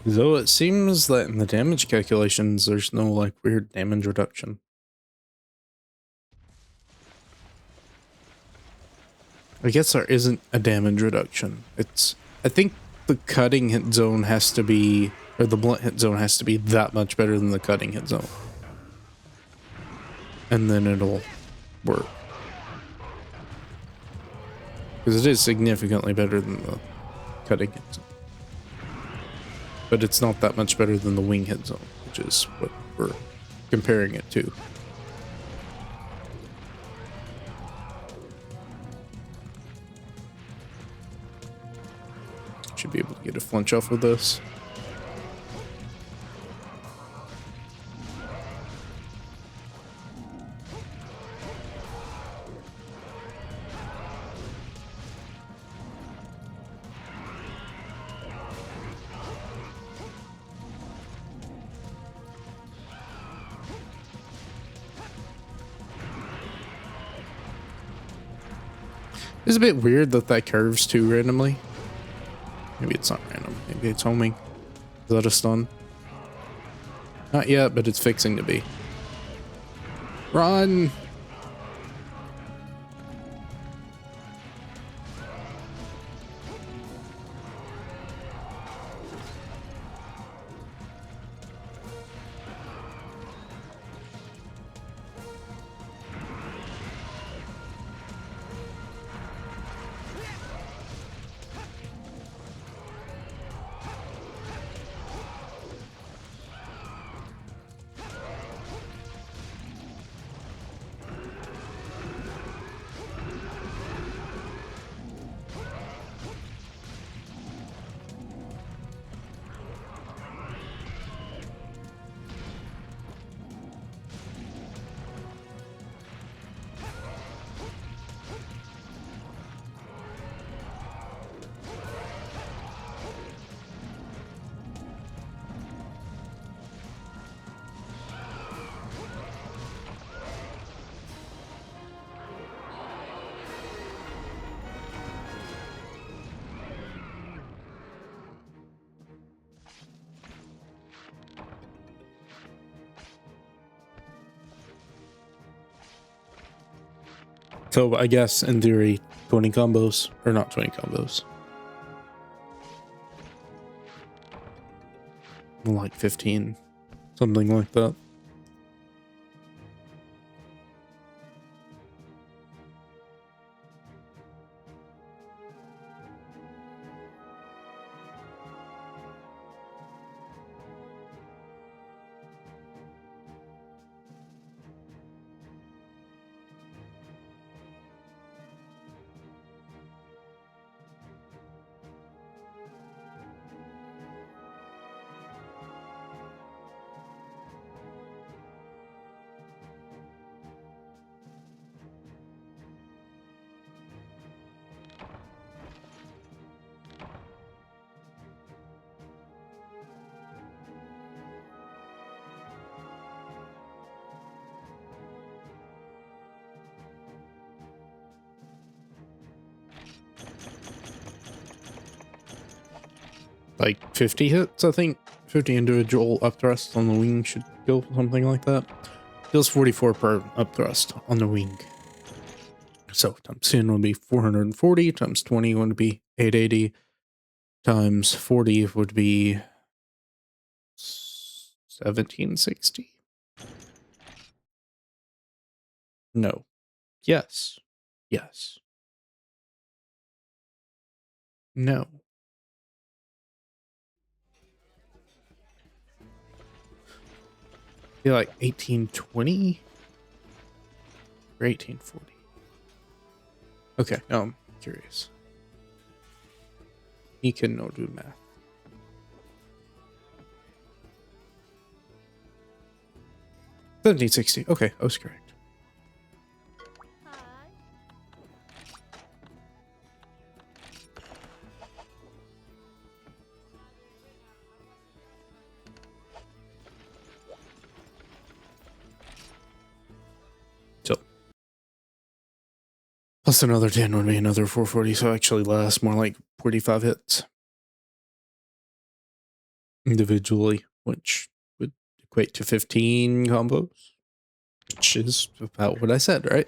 Though it seems that in the damage calculations, there's no like weird damage reduction. I guess there isn't a damage reduction. I think the cutting hit zone has to be, or the blunt hit zone has to be that much better than the cutting hit zone. And then it'll work. Because it is significantly better than the cutting hit zone. But it's not that much better than the wing hit zone, which is what we're comparing it to. Should be able to get a flinch off with this. It's a bit weird that that curves too randomly. Maybe it's not random. Maybe it's homing. Is that a stun? Not yet, but it's fixing to be. Run! So I guess in theory, 20 combos, or not 20 combos. Like 15, something like that. Like 50 hits, I think. 50 individual up thrusts on the wing should kill something like that. Deals 44 per up thrust on the wing. So times 10 would be 440, times 20 would be 880, times 40 would be 1760. No. Yes. Yes. No. Be like 1820 or 1840. Okay, now I'm curious. He can no do math. 1760. Okay, I was correct. So plus another 10 would be another 440, so actually less, more like 45 hits individually, which would equate to 15 combos, which is about what I said, right?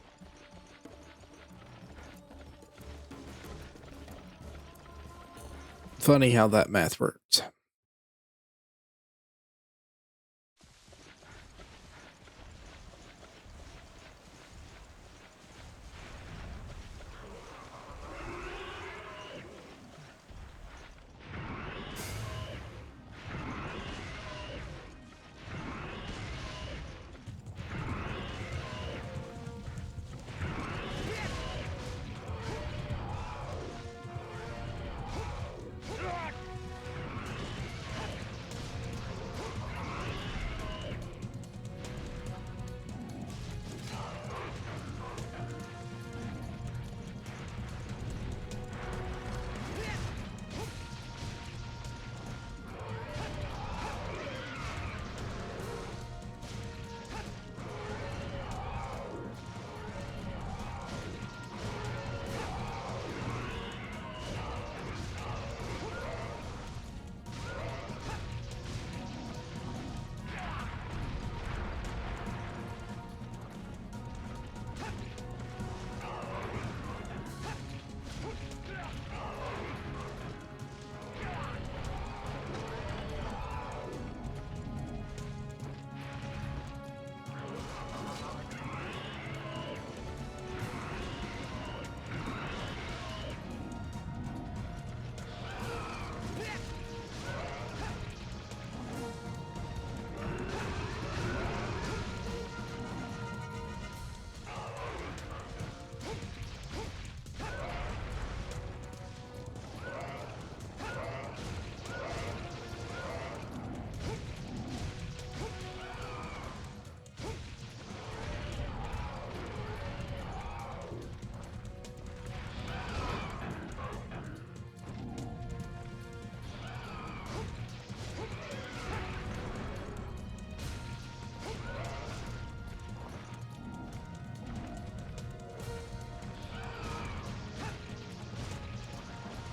Funny how that math works.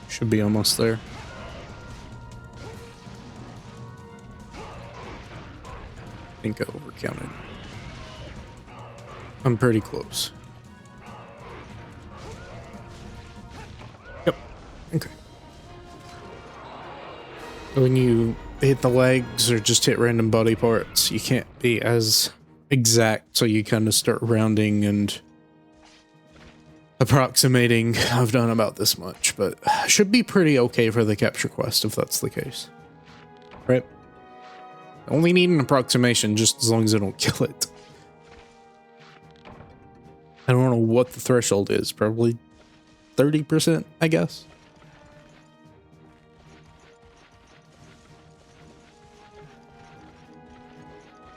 Should be almost there. I think I overcounted. I'm pretty close. Yep. Okay. When you hit the legs or just hit random body parts, you can't be as exact, so you kind of start rounding and approximating. I've done about this much, but should be pretty okay for the capture quest if that's the case. Right? Only need an approximation just as long as I don't kill it. I don't know what the threshold is. Probably 30%, I guess.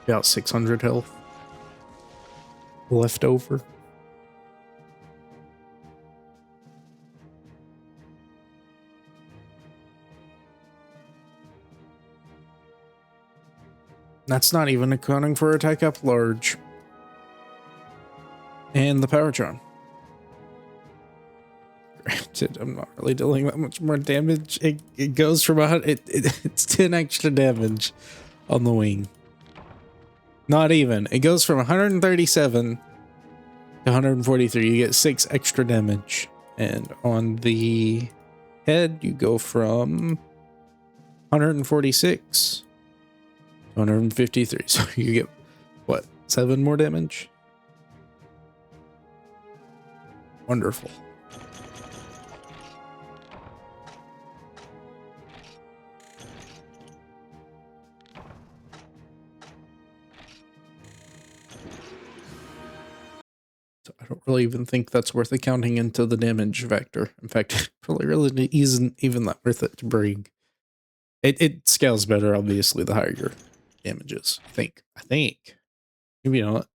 About 600 health left over. That's not even accounting for attack up large. And the power charm. Granted, I'm not really dealing that much more damage. It goes from it's 10 extra damage on the wing. Not even. It goes from 137 to 143. You get 6 extra damage. And on the head, you go from 146 to 153. So you get, what, 7 more damage? Wonderful. So I don't really even think that's worth accounting into the damage vector. In fact, it probably really isn't even that worth it to bring. It scales better, obviously, the higher your damage is. I think. Maybe not.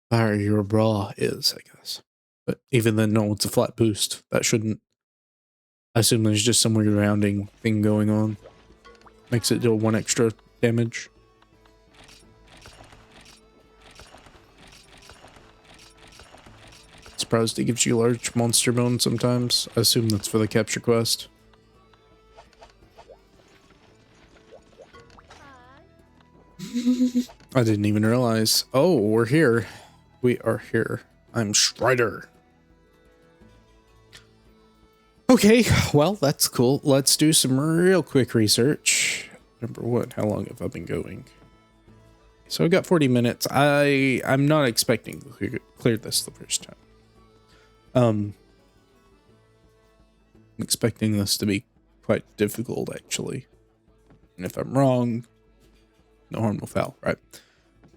The higher your bra is, I guess. But even then, no, it's a flat boost. That shouldn't... I assume there's just some weird rounding thing going on. Makes it deal 1 extra damage. Surprised it gives you large monster bone sometimes. I assume that's for the capture quest. I didn't even realize. Oh, we're here. We are here. I'm Strider. Okay, well, that's cool. Let's do some real quick research. Number one, how long have I been going? So I got 40 minutes. I'm not expecting to clear this the first time. I'm expecting this to be quite difficult, actually. And if I'm wrong, no harm, no foul, right?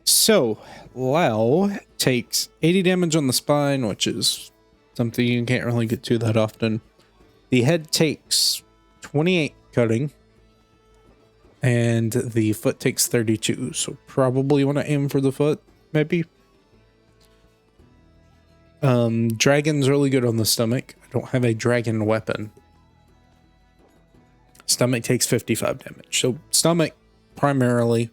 So, Lao takes 80 damage on the spine, which is something you can't really get to that often. The head takes 28 cutting, and the foot takes 32. So probably want to aim for the foot, maybe. Dragon's really good on the stomach. I don't have a dragon weapon. Stomach takes 55 damage. So stomach primarily.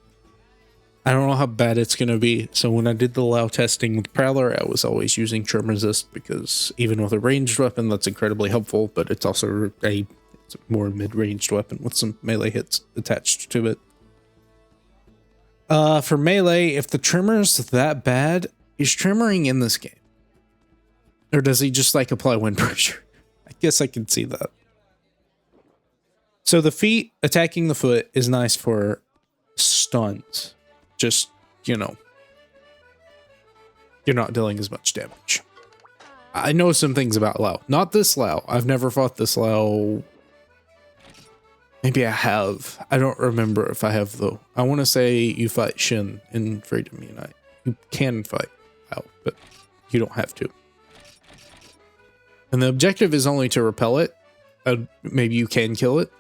I don't know how bad it's going to be. So when I did the Lao testing with Prowler, I was always using Trim Resist because even with a ranged weapon, that's incredibly helpful, but it's also a more mid-ranged weapon with some melee hits attached to it. For melee, if the Trimmer's that bad, is Trimmering in this game? Or does he just like apply wind pressure? I guess I can see that. So the feet attacking the foot is nice for stuns. Just, you know, you're not dealing as much damage. I know some things about Lao. Not this Lao. I've never fought this Lao. Maybe I have. I don't remember if I have, though. I want to say you fight Shin in Freedom Unite. You can fight Lao, but you don't have to. And the objective is only to repel it. Maybe you can kill it.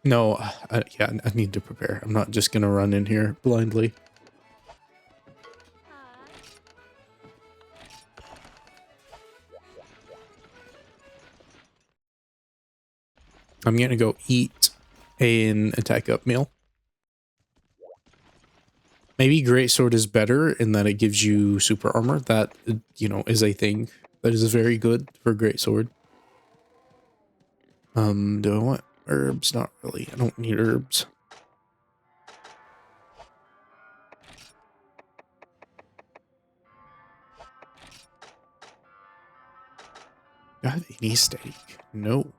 No, yeah, I need to prepare. I'm not just going to run in here blindly. I'm going to go eat an attack up meal. Maybe Greatsword is better in that it gives you super armor. That, you know, is a thing that is very good for Greatsword. Do I want herbs? Not really. I don't need herbs. Do I have any steak? No.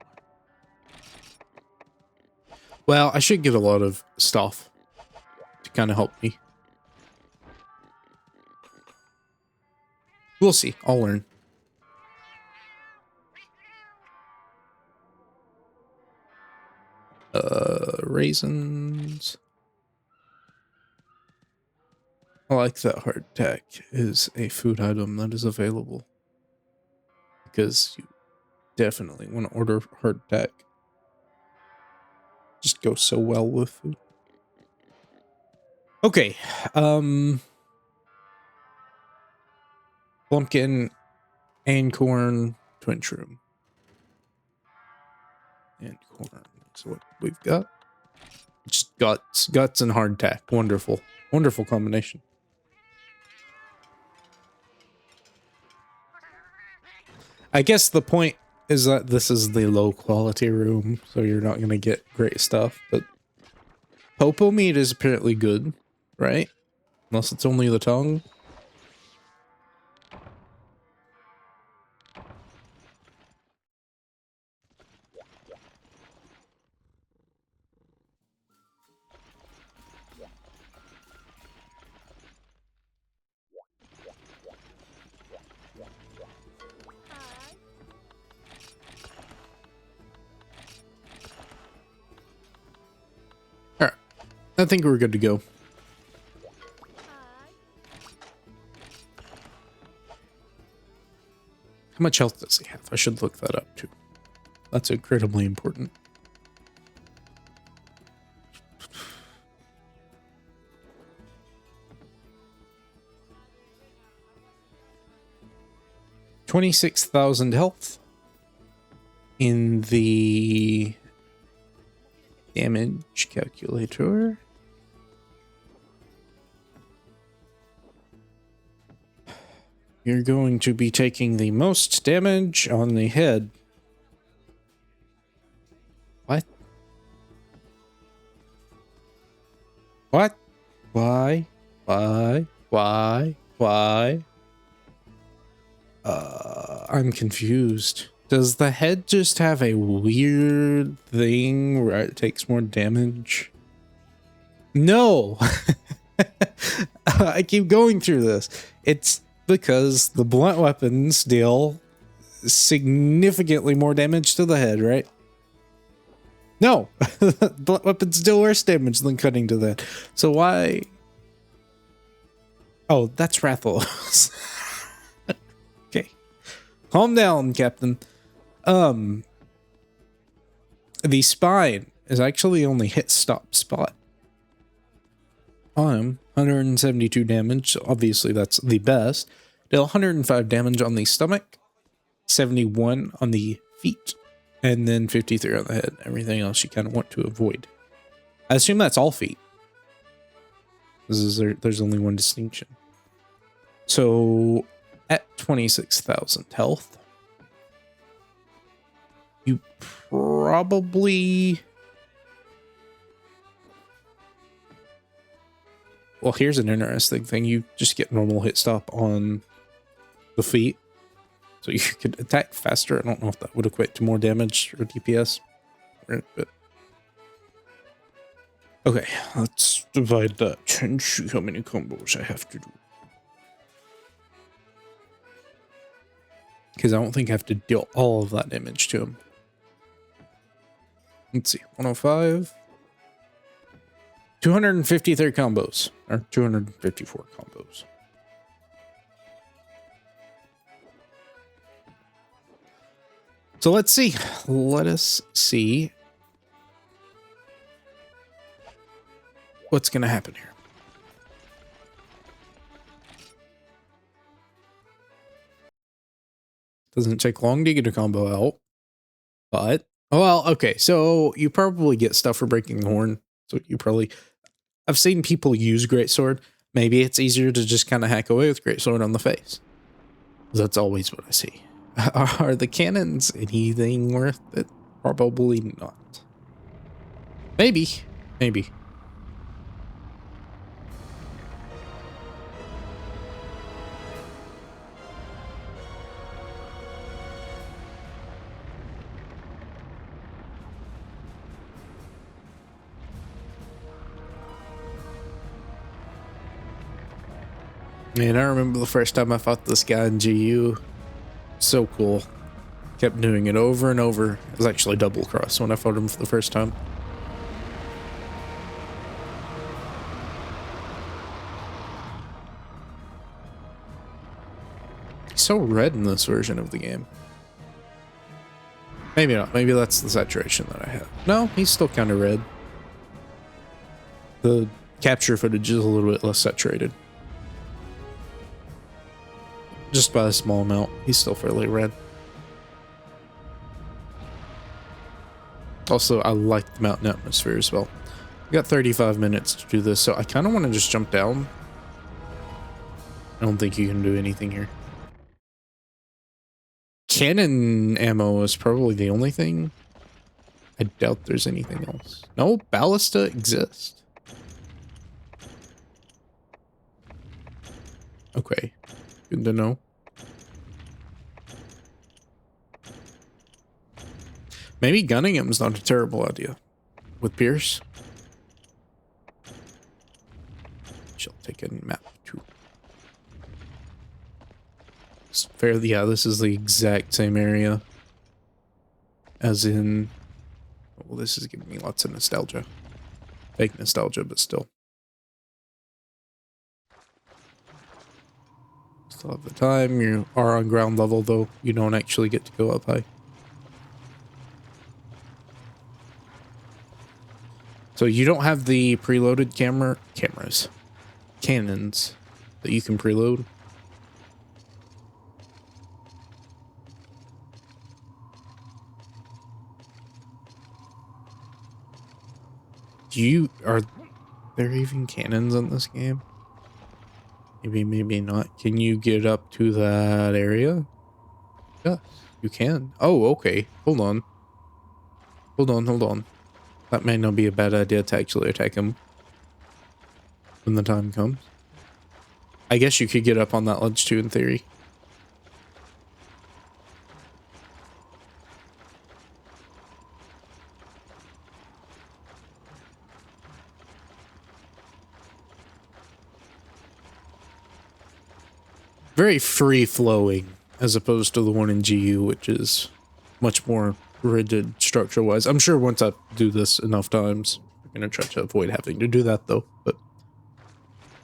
Well, I should get a lot of stuff to kind of help me. We'll see. I'll learn. Raisins. I like that hardtack is a food item that is available. Because you definitely want to order hardtack. Just goes so well with food. Okay. Plumpkin, Acorn, Twin Shroom. And corn. That's what we've got. Just guts and hardtack. Wonderful. Wonderful combination. I guess the point is that this is the low quality room, so you're not going to get great stuff, but Popo meat is apparently good, right? Unless it's only the tongue. Alright. I think we're good to go. How much health does he have? I should look that up too. That's incredibly important. $26,000 health in the damage calculator. You're going to be taking the most damage on the head. What? What? Why? Why? Why? Why? I'm confused. Does the head just have a weird thing where it takes more damage? No! I keep going through this. It's because the blunt weapons deal significantly more damage to the head, right? No! Blunt weapons deal worse damage than cutting to the head. So why? Oh, that's Rathalos. Okay. Calm down, Captain. The spine is actually only hit stop spot. 172 damage. Obviously, that's the best. Deal 105 damage on the stomach, 71 on the feet, and then 53 on the head. Everything else you kind of want to avoid. I assume that's all feet. There's only one distinction. So, at 26,000 health, you probably... Well, here's an interesting thing. You just get normal hit stop on the feet. So you could attack faster. I don't know if that would equate to more damage or DPS. But... Okay, let's divide that and see how many combos I have to do. Because I don't think I have to deal all of that damage to him. Let's see, 105. 253 combos, or 254 combos. So let's see. Let us see what's going to happen here. Doesn't take long to get a combo out, but, well, okay, so you probably get stuff for breaking the horn. So you probably, I've seen people use Greatsword. Maybe it's easier to just kind of hack away with Greatsword on the face. That's always what I see. Are the cannons anything worth it? Probably not. Maybe. Maybe. Man, I remember the first time I fought this guy in GU. So cool. Kept doing it over and over. It was actually double cross when I fought him for the first time. He's so red in this version of the game. Maybe not. Maybe that's the saturation that I have. No, he's still kind of red. The capture footage is a little bit less saturated. Just by a small amount. He's still fairly red. Also, I like the mountain atmosphere as well. We got 35 minutes to do this, so I kind of want to just jump down. I don't think you can do anything here. Cannon ammo is probably the only thing. I doubt there's anything else. No, ballista exists. Okay. Good to know. Maybe Gunningham's not a terrible idea. With Pierce. She'll take a map too. It's fairly, yeah, this is the exact same area. As in... Well, this is giving me lots of nostalgia. Fake nostalgia, but still. Still have the time. You are on ground level, though. You don't actually get to go up high. So you don't have the preloaded cannons that you can preload. Are there even cannons in this game? Maybe, maybe not. Can you get up to that area? Yes, you can. Oh, okay. Hold on. Hold on, hold on. That may not be a bad idea to actually attack him when the time comes. I guess you could get up on that ledge too, in theory. very free flowing as opposed to the one in GU, which is much more rigid structure wise. I'm sure once I do this enough times, I'm gonna try to avoid having to do that though. But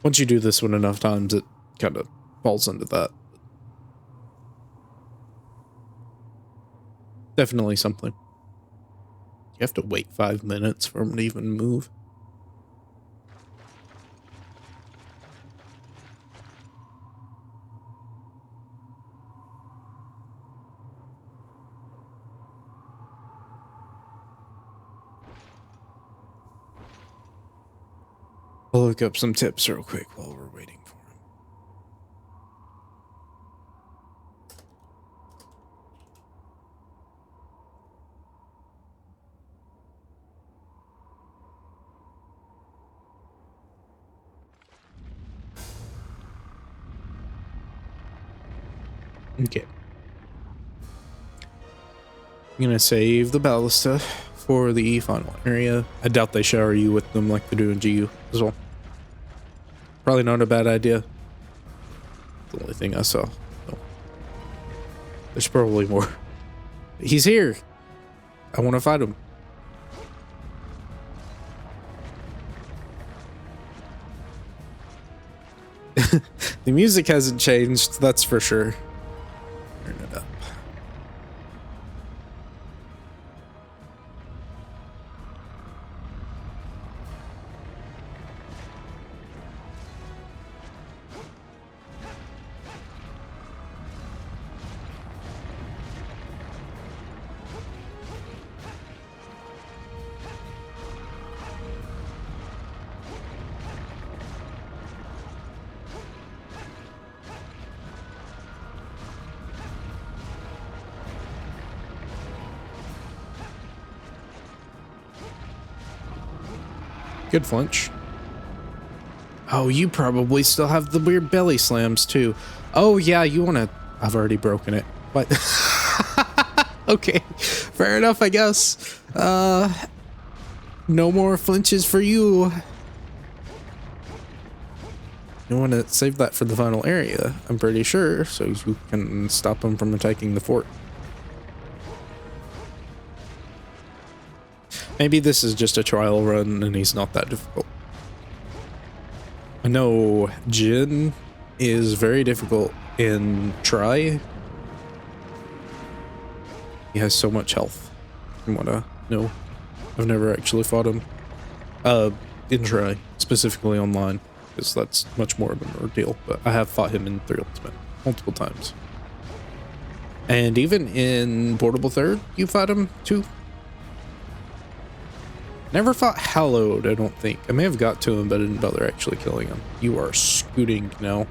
once you do this one enough times, it kind of falls into that. Definitely something. You have to wait 5 minutes for them to even move. I'll look up some tips real quick while we're waiting for him. Okay. I'm gonna save the ballista for the final area. I doubt they shower you with them like they do in GU as well. Probably not a bad idea. The only thing I saw. No. There's probably more. He's here. I want to fight him. The music hasn't changed, that's for sure. Turn it up. Good flinch. Oh, you probably still have the weird belly slams too. Oh yeah, you wanna... I've already broken it. What? Okay, fair enough, I guess. No more flinches for you. You want to save that for the final area, I'm pretty sure, so you can stop him from attacking the fort. Maybe this is just a trial run and he's not that difficult. I know Jin is very difficult in try. He has so much health from what I know. I've never actually fought him in try, specifically online, because that's much more of an ordeal, but I have fought him in 3 Ultimate multiple times. And even in Portable Third, you fought him too? Never fought Hallowed, I don't think. I may have got to him, but I didn't bother actually killing him. You are scooting now.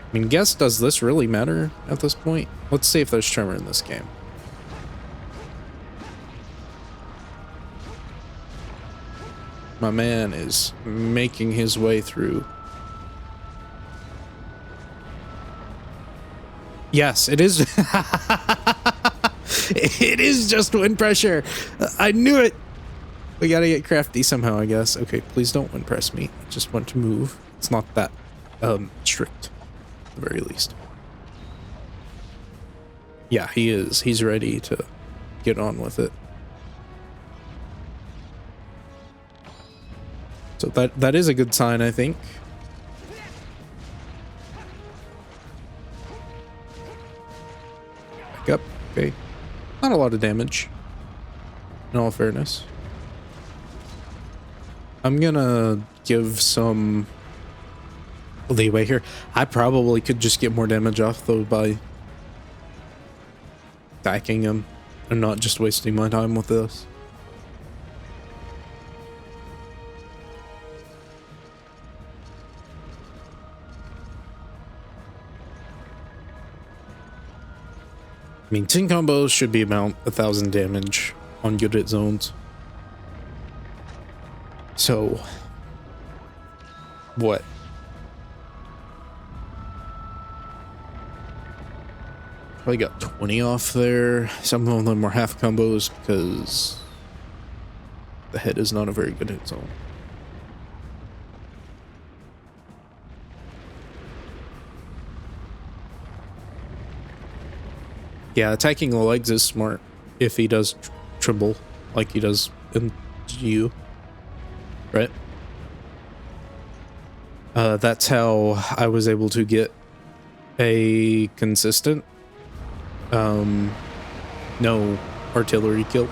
I mean, guess, does this really matter at this point? Let's see if there's Tremor in this game. My man is making his way through. Yes, it is. It is just wind pressure. I knew it. We gotta get crafty somehow, I guess. Okay, please don't wind press me. I just want to move. It's not that strict, at the very least. Yeah, he is. He's ready to get on with it. So that is a good sign, I think. Back up. Okay. Not a lot of damage, in all fairness. I'm gonna give some leeway here. I probably could just get more damage off, though, by attacking him and not just wasting my time with this. I mean, 10 combos should be about 1,000 damage on good hit zones. So, what? Probably got 20 off there. Some of them were half combos because the head is not a very good hit zone. Yeah, attacking the legs is smart if he does tremble like he does in GU, right? That's how I was able to get a consistent no artillery kill.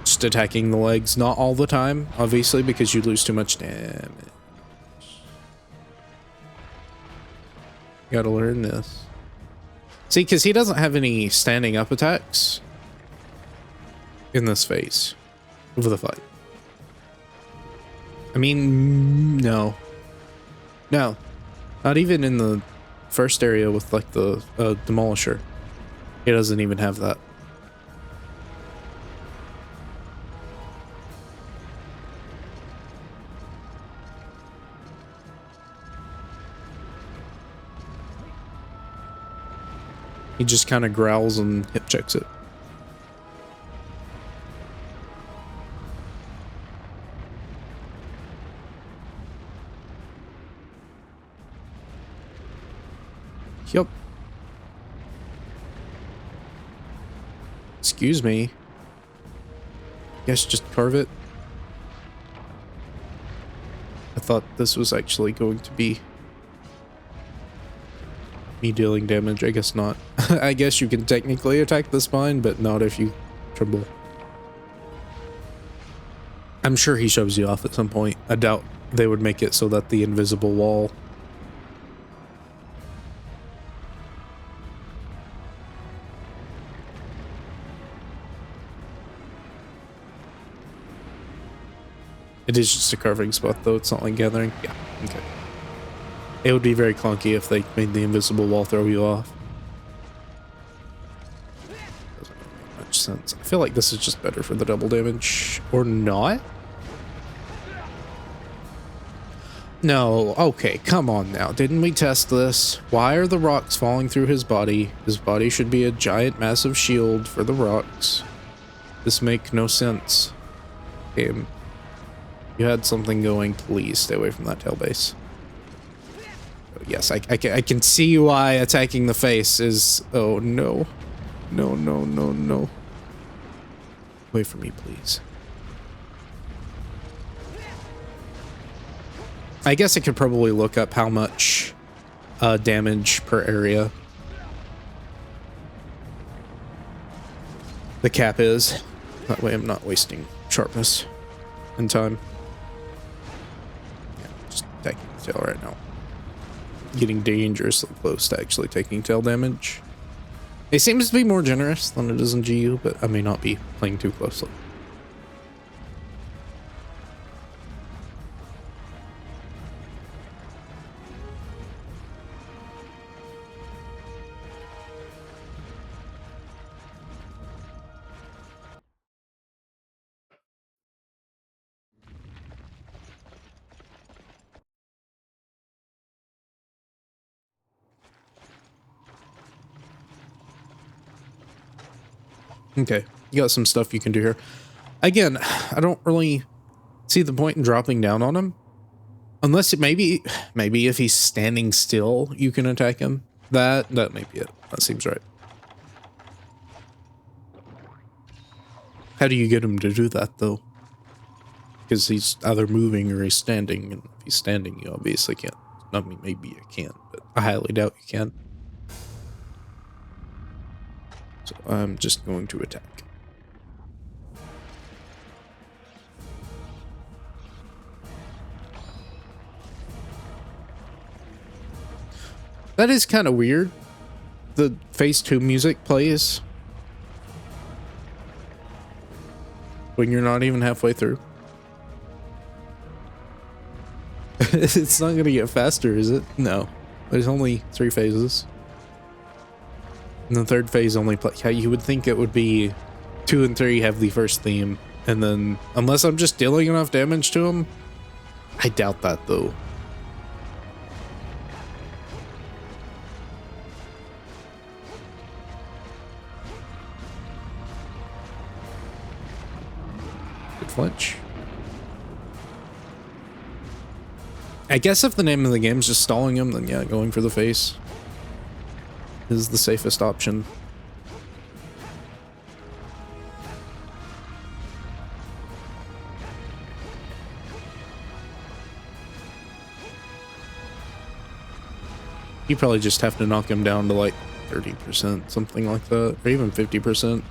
Just attacking the legs, not all the time, obviously, because you lose too much damage. Gotta learn this. See, because he doesn't have any standing up attacks in this phase of the fight. I mean, no. No. Not even in the first area with, like, the Demolisher. He doesn't even have that. He just kind of growls and hip checks it. Yup. Excuse me. Guess just carve it. I thought this was actually going to be me dealing damage. I guess not. I guess you can technically attack the spine, but not if you tremble. I'm sure he shoves you off at some point. I doubt they would make it so that the invisible wall. It is just a carving spot, though. It's not like gathering. Yeah, okay. It would be very clunky if they made the invisible wall throw you off. Doesn't make much sense. I feel like this is just better for the double damage. Or not? No, okay, come on now. Didn't we test this? Why are the rocks falling through his body? His body should be a giant, massive shield for the rocks. This makes no sense. Game. You had something going, please stay away from that tail base. Yes, I can see why attacking the face is... Oh, no. No, no, no, no. Away from me, please. I guess I could probably look up how much damage per area the cap is. That way I'm not wasting sharpness and time. Yeah, just attacking the tail right now. Getting dangerously close to actually taking tail damage. It seems to be more generous than it is in GU, but I may not be playing too closely. Okay, you got some stuff you can do here. Again, I don't really see the point in dropping down on him. Unless it maybe if he's standing still, you can attack him. That may be it. That seems right. How do you get him to do that, though? Because he's either moving or he's standing, and if he's standing, you obviously can't. I mean, maybe you can, but I highly doubt you can. So I'm just going to attack. That is kind of weird. The phase 2 music plays when you're not even halfway through. It's not gonna get faster, is it? No. There's only 3 phases. And the third phase only play. Yeah, you would think it would be 2 and 3 have the first theme, and then unless I'm just dealing enough damage to him, I doubt that though. Good flinch. I guess if the name of the game is just stalling him, then yeah, going for the face. is the safest option. You probably just have to knock him down to like 30%, something like that, or even 50%.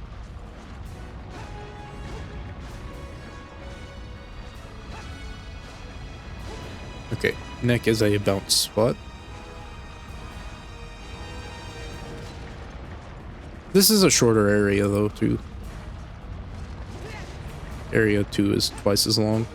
Okay, neck is a bounce spot. This is a shorter area though, too. Area 2 is twice as long.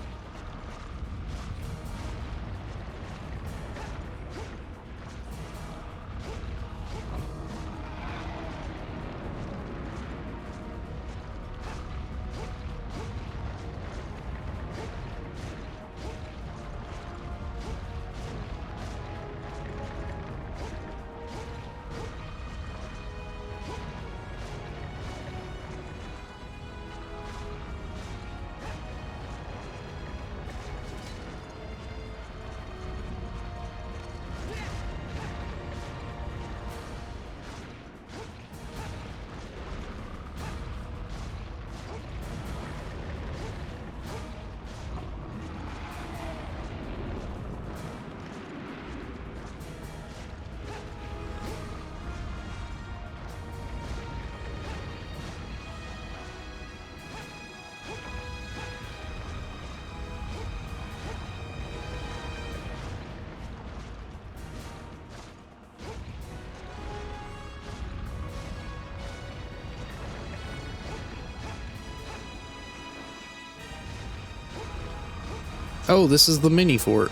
Oh, this is the mini fort.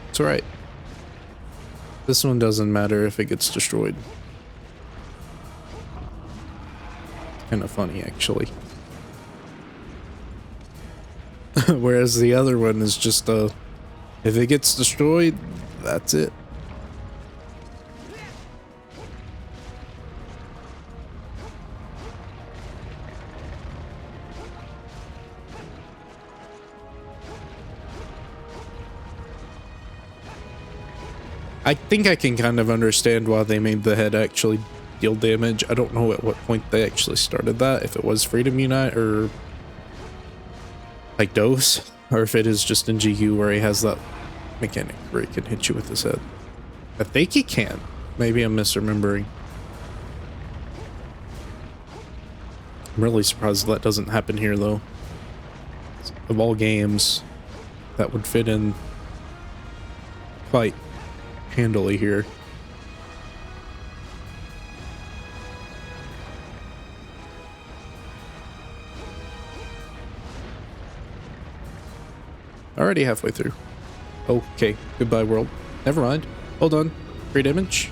That's right. This one doesn't matter if it gets destroyed. Kind of funny, actually. Whereas the other one is just if it gets destroyed, that's it. I think I can kind of understand why they made the head actually deal damage. I don't know at what point they actually started that, if it was Freedom Unite or like Dose, or if it is just in GQ where he has that mechanic where he can hit you with his head. I think he can. Maybe I'm misremembering. I'm really surprised that doesn't happen here though. Of all games, that would fit in quite handily here. Already halfway through. Okay, goodbye world. Never mind. Hold on. Free damage.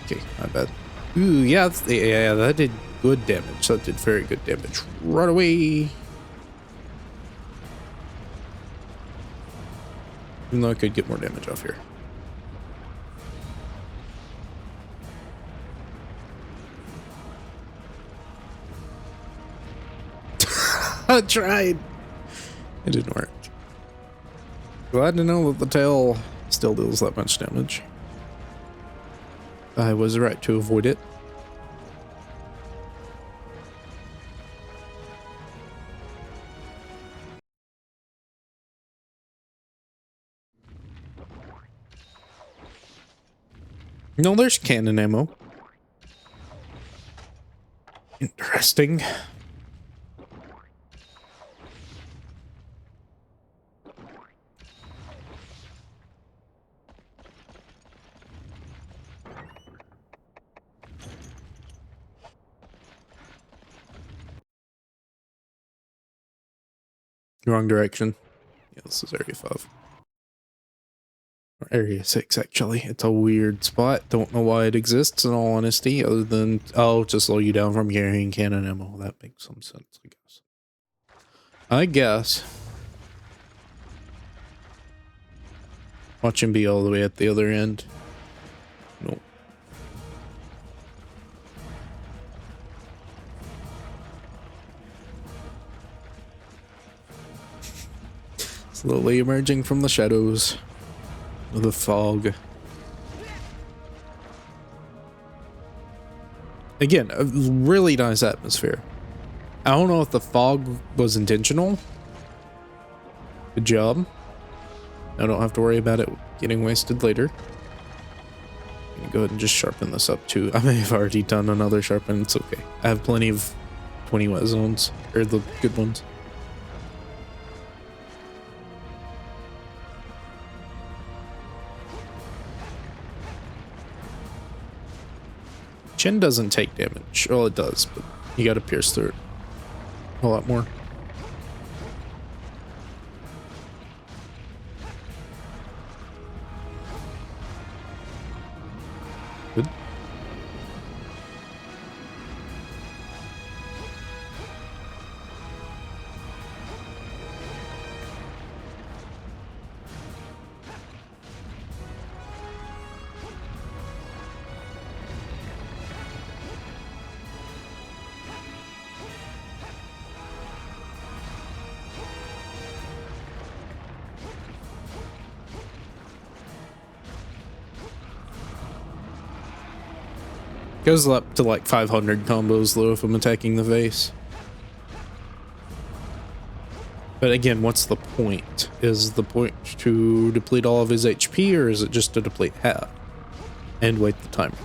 Okay, my bad. Ooh, yeah, yeah, that did good damage. That did very good damage. Right away. Even though I could get more damage off here. I tried. It didn't work. Glad to know that the tail still deals that much damage. I was right to avoid it. No, there's cannon ammo. Interesting. Wrong direction. Yeah, this is Area 5. Or Area 6, actually. It's a weird spot. Don't know why it exists, in all honesty, other than, oh, to slow you down from carrying cannon ammo. That makes some sense, I guess. I guess. Watch him be all the way at the other end. Nope. Slowly emerging from the shadows of the fog. Again, a really nice atmosphere. I don't know if the fog was intentional. Good job. I don't have to worry about it getting wasted later. I'm gonna go ahead and just sharpen this up too. I may have already done another sharpen. It's okay. I have plenty of 20 wet zones, or the good ones. Chin doesn't take damage. Well, it does, but you gotta pierce through it a lot more. Good. Goes up to like 500 combos though if I'm attacking the vase. But again, what's the point? Is the point to deplete all of his HP, or is it just to deplete half and wait the timer?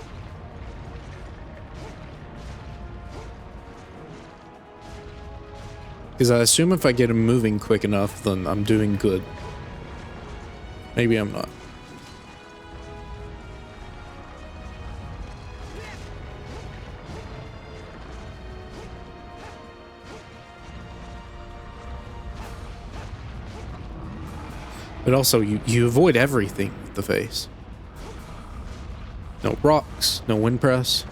Because I assume if I get him moving quick enough, then I'm doing good. Maybe I'm not. But also, you avoid everything with the face. No rocks, no wind press.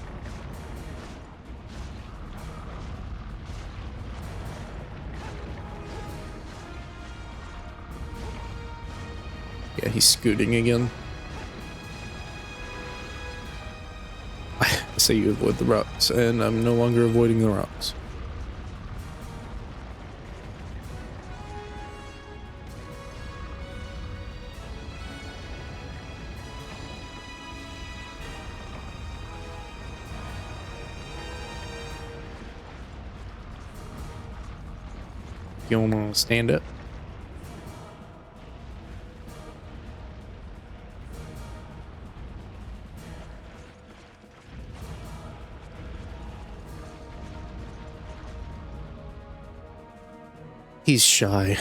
Yeah, he's scooting again. I say you avoid the rocks, and I'm no longer avoiding the rocks. You want to stand up? He's shy.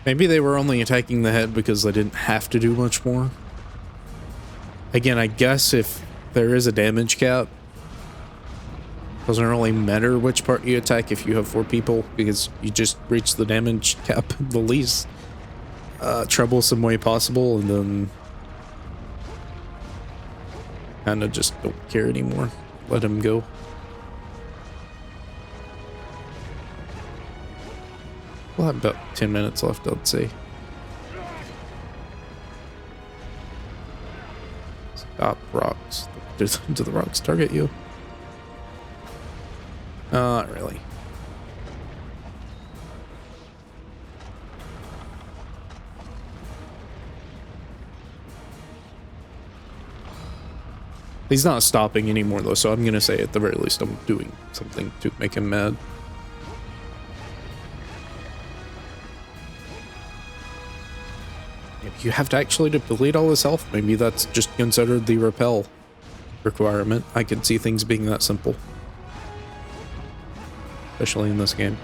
Maybe they were only attacking the head because they didn't have to do much more. Again, I guess if there is a damage cap, it doesn't really matter which part you attack if you have 4 people, because you just reach the damage cap the least troublesome way possible, and then kind of just don't care anymore. Let him go. We'll have about 10 minutes left, I'd say. Stop rocks. Do the rocks target you? Not really. He's not stopping anymore though, so I'm gonna say at the very least I'm doing something to make him mad. you have to actually deplete all his health. Maybe that's just considered the repel requirement. I could see things being that simple. Especially in this game.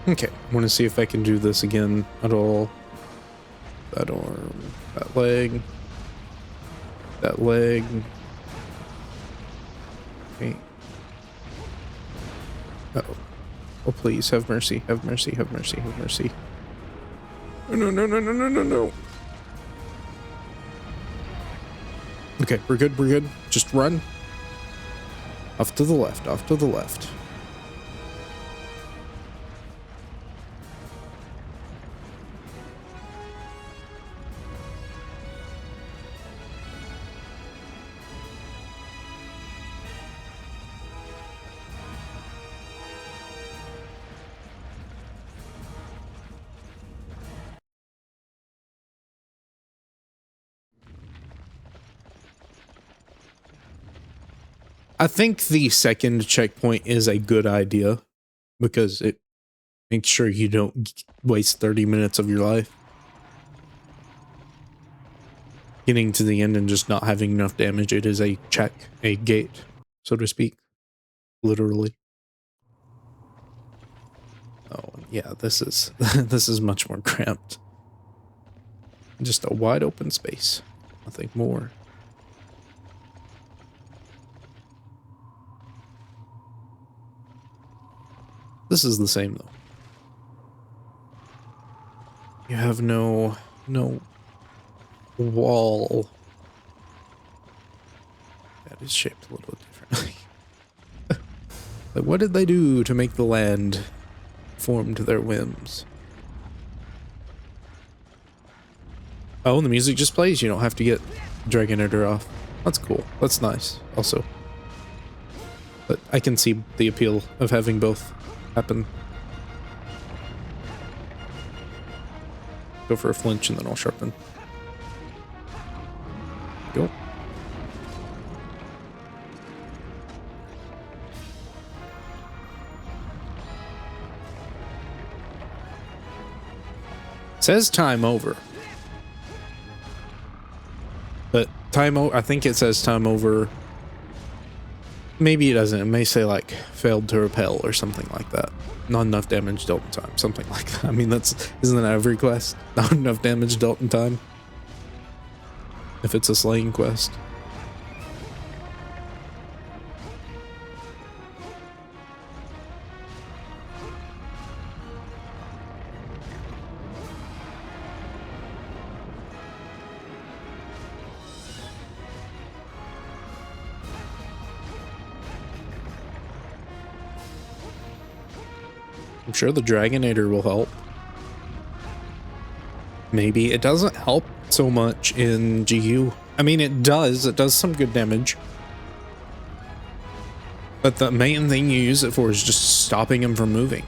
Okay, I want to see if I can do this again at all. That arm, that leg, that leg. Okay. Uh-oh. Oh, please, have mercy, have mercy, have mercy, have mercy. No, no, no, no, no, no, no. Okay, we're good, we're good. Just run. Off to the left, off to the left. I think the second checkpoint is a good idea because it makes sure you don't waste 30 minutes of your life getting to the end and just not having enough damage. It is a check, a gate, so to speak, literally. Oh, yeah, this is this is much more cramped. Just a wide open space, nothing more. This is the same though. You have no wall. That is shaped a little differently. Like, what did they do to make the land form to their whims? Oh, and the music just plays. You don't have to get Dragonator off. That's cool. That's nice also. But I can see the appeal of having both happen. Go for a flinch and then I'll sharpen. Go. Says time over. But I think it says time over. Maybe it doesn't. It may say like failed to repel or something like that. Not enough damage dealt in time. Something like that. I mean, isn't that every quest? Not enough damage dealt in time. If it's a slaying quest. I'm sure the Dragonator will help. Maybe. It doesn't help so much in GU. I mean, it does some good damage. But the main thing you use it for is just stopping him from moving.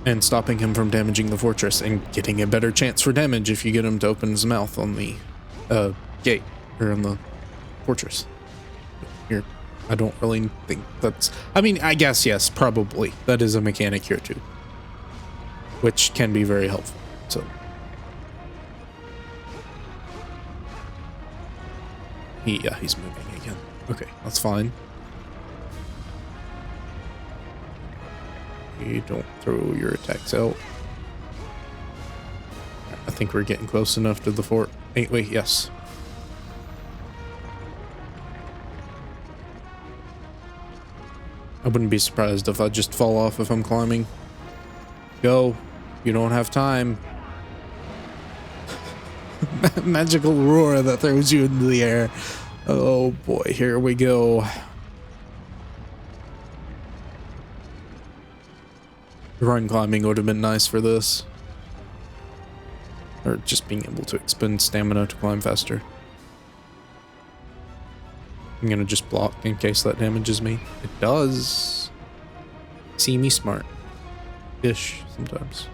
And stopping him from damaging the fortress and getting a better chance for damage if you get him to open his mouth on the gate, or on the fortress. Here. I don't really think that's... I mean, I guess, yes, probably. That is a mechanic here, too. Which can be very helpful, so... Yeah, he's moving again. Okay, that's fine. You don't throw your attacks out. I think we're getting close enough to the fort. Wait, yes. I wouldn't be surprised if I just fall off if I'm climbing. Go. You don't have time. Magical roar that throws you into the air. Oh boy, here we go. Run climbing would have been nice for this. Or just being able to expend stamina to climb faster. I'm gonna just block in case that damages me. It does. See me smart. Ish, sometimes.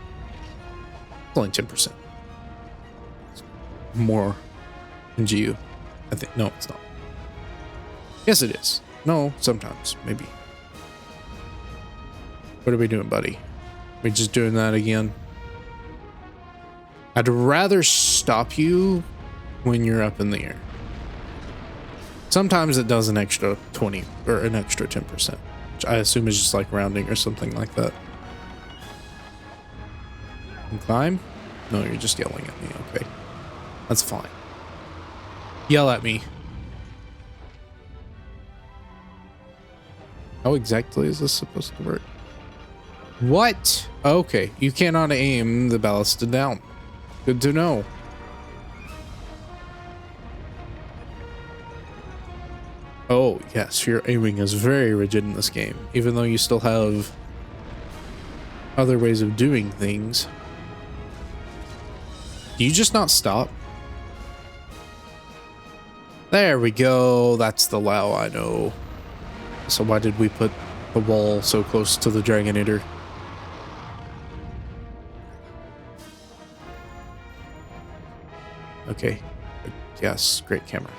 It's only 10%. It's more in GU. I think. No, it's not. Yes, it is. No, sometimes. Maybe. What are we doing, buddy? We just doing that again? I'd rather stop you when you're up in the air. Sometimes it does an extra 20 or an extra 10%, which I assume is just like rounding or something like that. And climb? No, you're just yelling at me. Okay. That's fine. Yell at me. How exactly is this supposed to work? What? Okay, you cannot aim the ballista down. Good to know. Oh, yes, your aiming is very rigid in this game, even though you still have other ways of doing things. Do you just not stop? There we go. That's the Lao I know. So why did we put the wall so close to the Dragonator? Okay. Yes, great camera.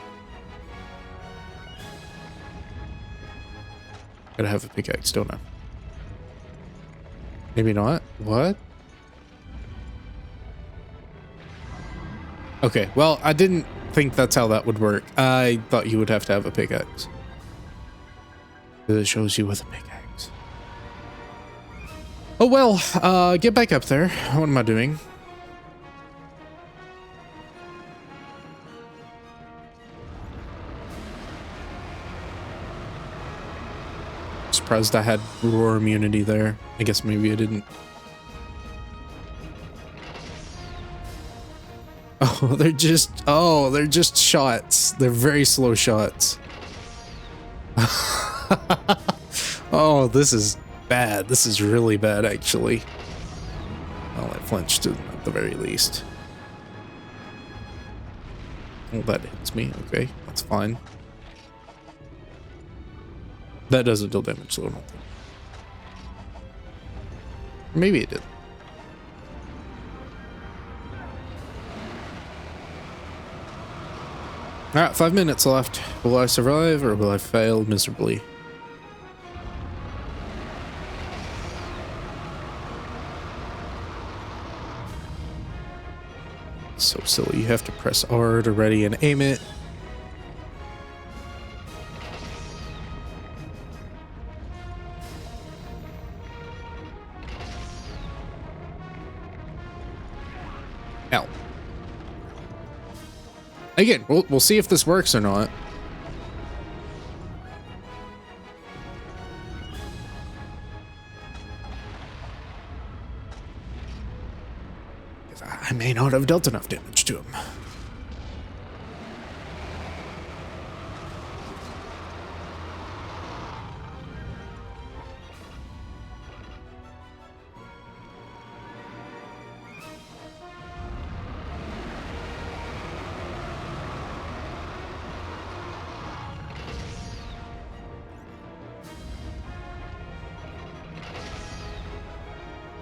Gotta have a pickaxe, don't I? Maybe not. What? Okay, well, I didn't think that's how that would work. I thought you would have to have a pickaxe. It shows you with a pickaxe. Oh well, get back up there. What am I doing? Surprised I had roar immunity there. I guess maybe I didn't. Oh, they're just shots. They're very slow shots. Oh, this is bad. This is really bad, actually. Well, I flinched at the very least. Well, that hits me. Okay, that's fine. That doesn't deal damage, though. Maybe it did. Alright, 5 minutes left. Will I survive or will I fail miserably? So silly. You have to press R to ready and aim it. Ow. Again, we'll see if this works or not. I may not have dealt enough damage to him.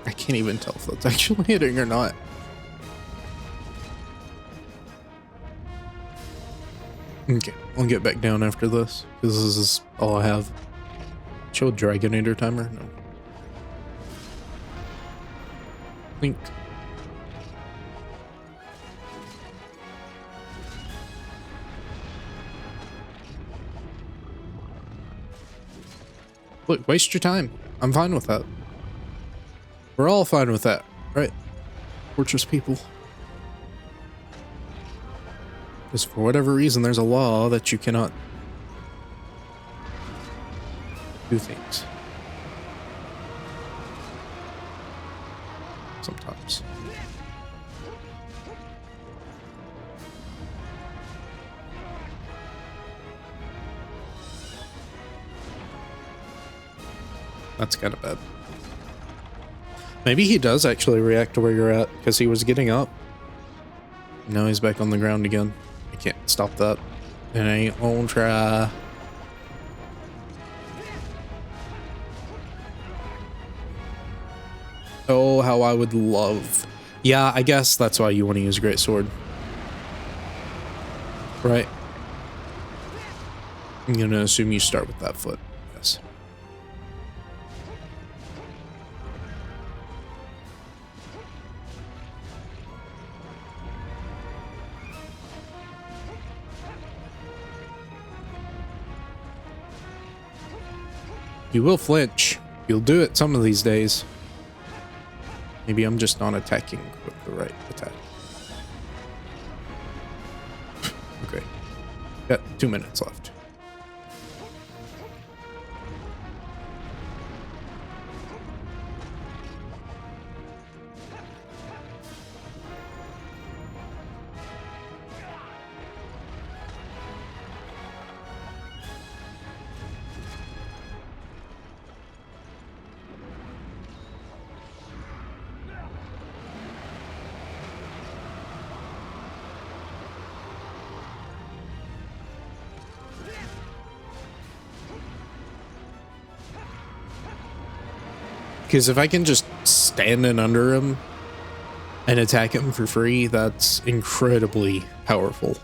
I can't even tell if that's actually hitting or not. Okay, I'll get back down after this, because this is all I have. Show Dragonator timer? No. Link. Look, waste your time. I'm fine with that. We're all fine with that, right? Fortress people. Because for whatever reason, there's a law that you cannot do things. sometimes. That's kind of bad. Maybe he does actually react to where you're at because he was getting up. Now he's back on the ground again. I can't stop that. And I ain't gonna try. Oh, how I would love. Yeah, I guess that's why you want to use a great sword. Right? I'm gonna assume you start with that foot. Yes. You will flinch. You'll do it some of these days. Maybe I'm just not attacking with the right attack. Okay. Got 2 minutes left. Because if I can just stand in under him and attack him for free, that's incredibly powerful.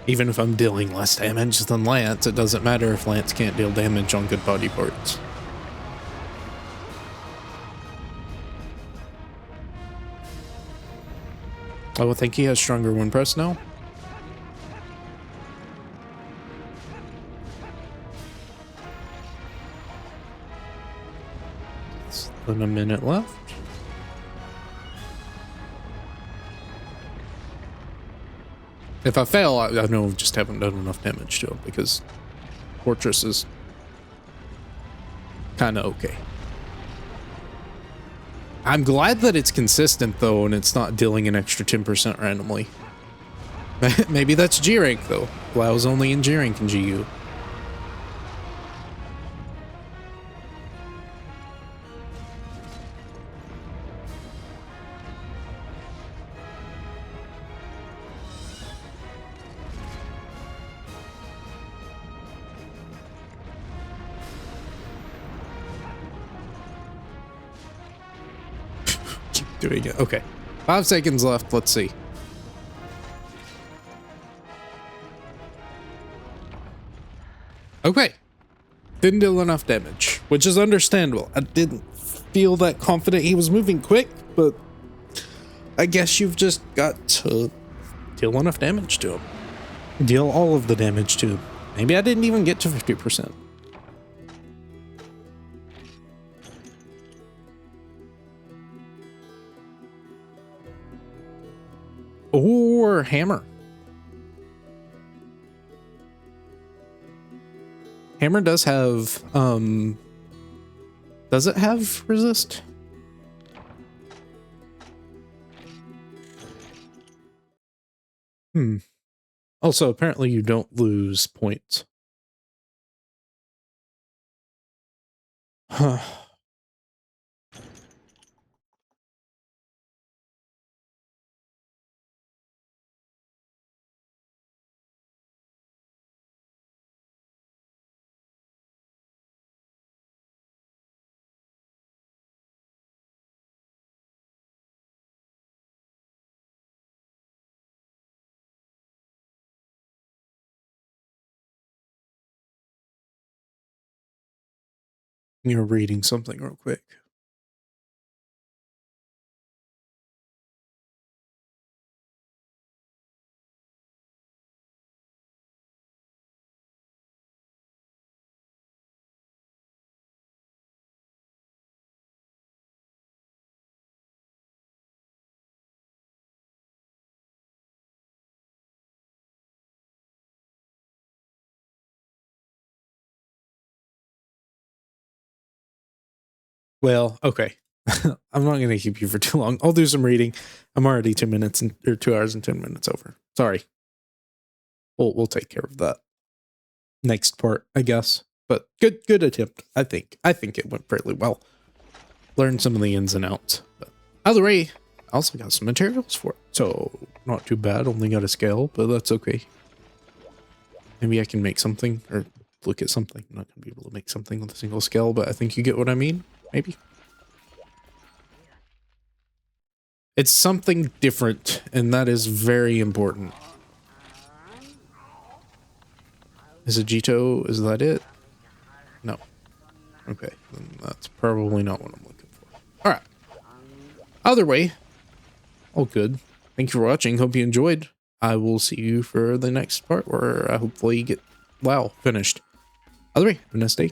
Even if I'm dealing less damage than Lance, it doesn't matter if Lance can't deal damage on good body parts. Oh, I think he has stronger wind press now. Less than a minute left. If I fail, I know I just haven't done enough damage to him because Fortress is kind of okay. I'm glad that it's consistent though, and it's not dealing an extra 10% randomly. Maybe that's G rank though. WoW's only in G rank and GU. Doing it. Okay. 5 seconds left. Let's see. Okay. Didn't deal enough damage, which is understandable. I didn't feel that confident he was moving quick, but I guess you've just got to deal enough damage to him. Deal all of the damage to him. Maybe I didn't even get to 50%. Or hammer. Hammer does have, does it have resist? Also, apparently you don't lose points. Huh. You're reading something real quick. Well, okay. I'm not going to keep you for too long. I'll do some reading. I'm already 2 minutes or 2 hours and 10 minutes over. Sorry. We'll take care of that next part, I guess. But good attempt. I think it went fairly well. Learned some of the ins and outs. But either way, I also got some materials for it. So not too bad. Only got a scale, but that's okay. Maybe I can make something or look at something. I'm not going to be able to make something with a single scale, but I think you get what I mean. Maybe. It's something different, and that is very important. Is it Jito? Is that it? No. Okay, then that's probably not what I'm looking for. Alright. Either way, all good. Thank you for watching. Hope you enjoyed. I will see you for the next part where I hopefully get WoW finished. Either way, have a nice day.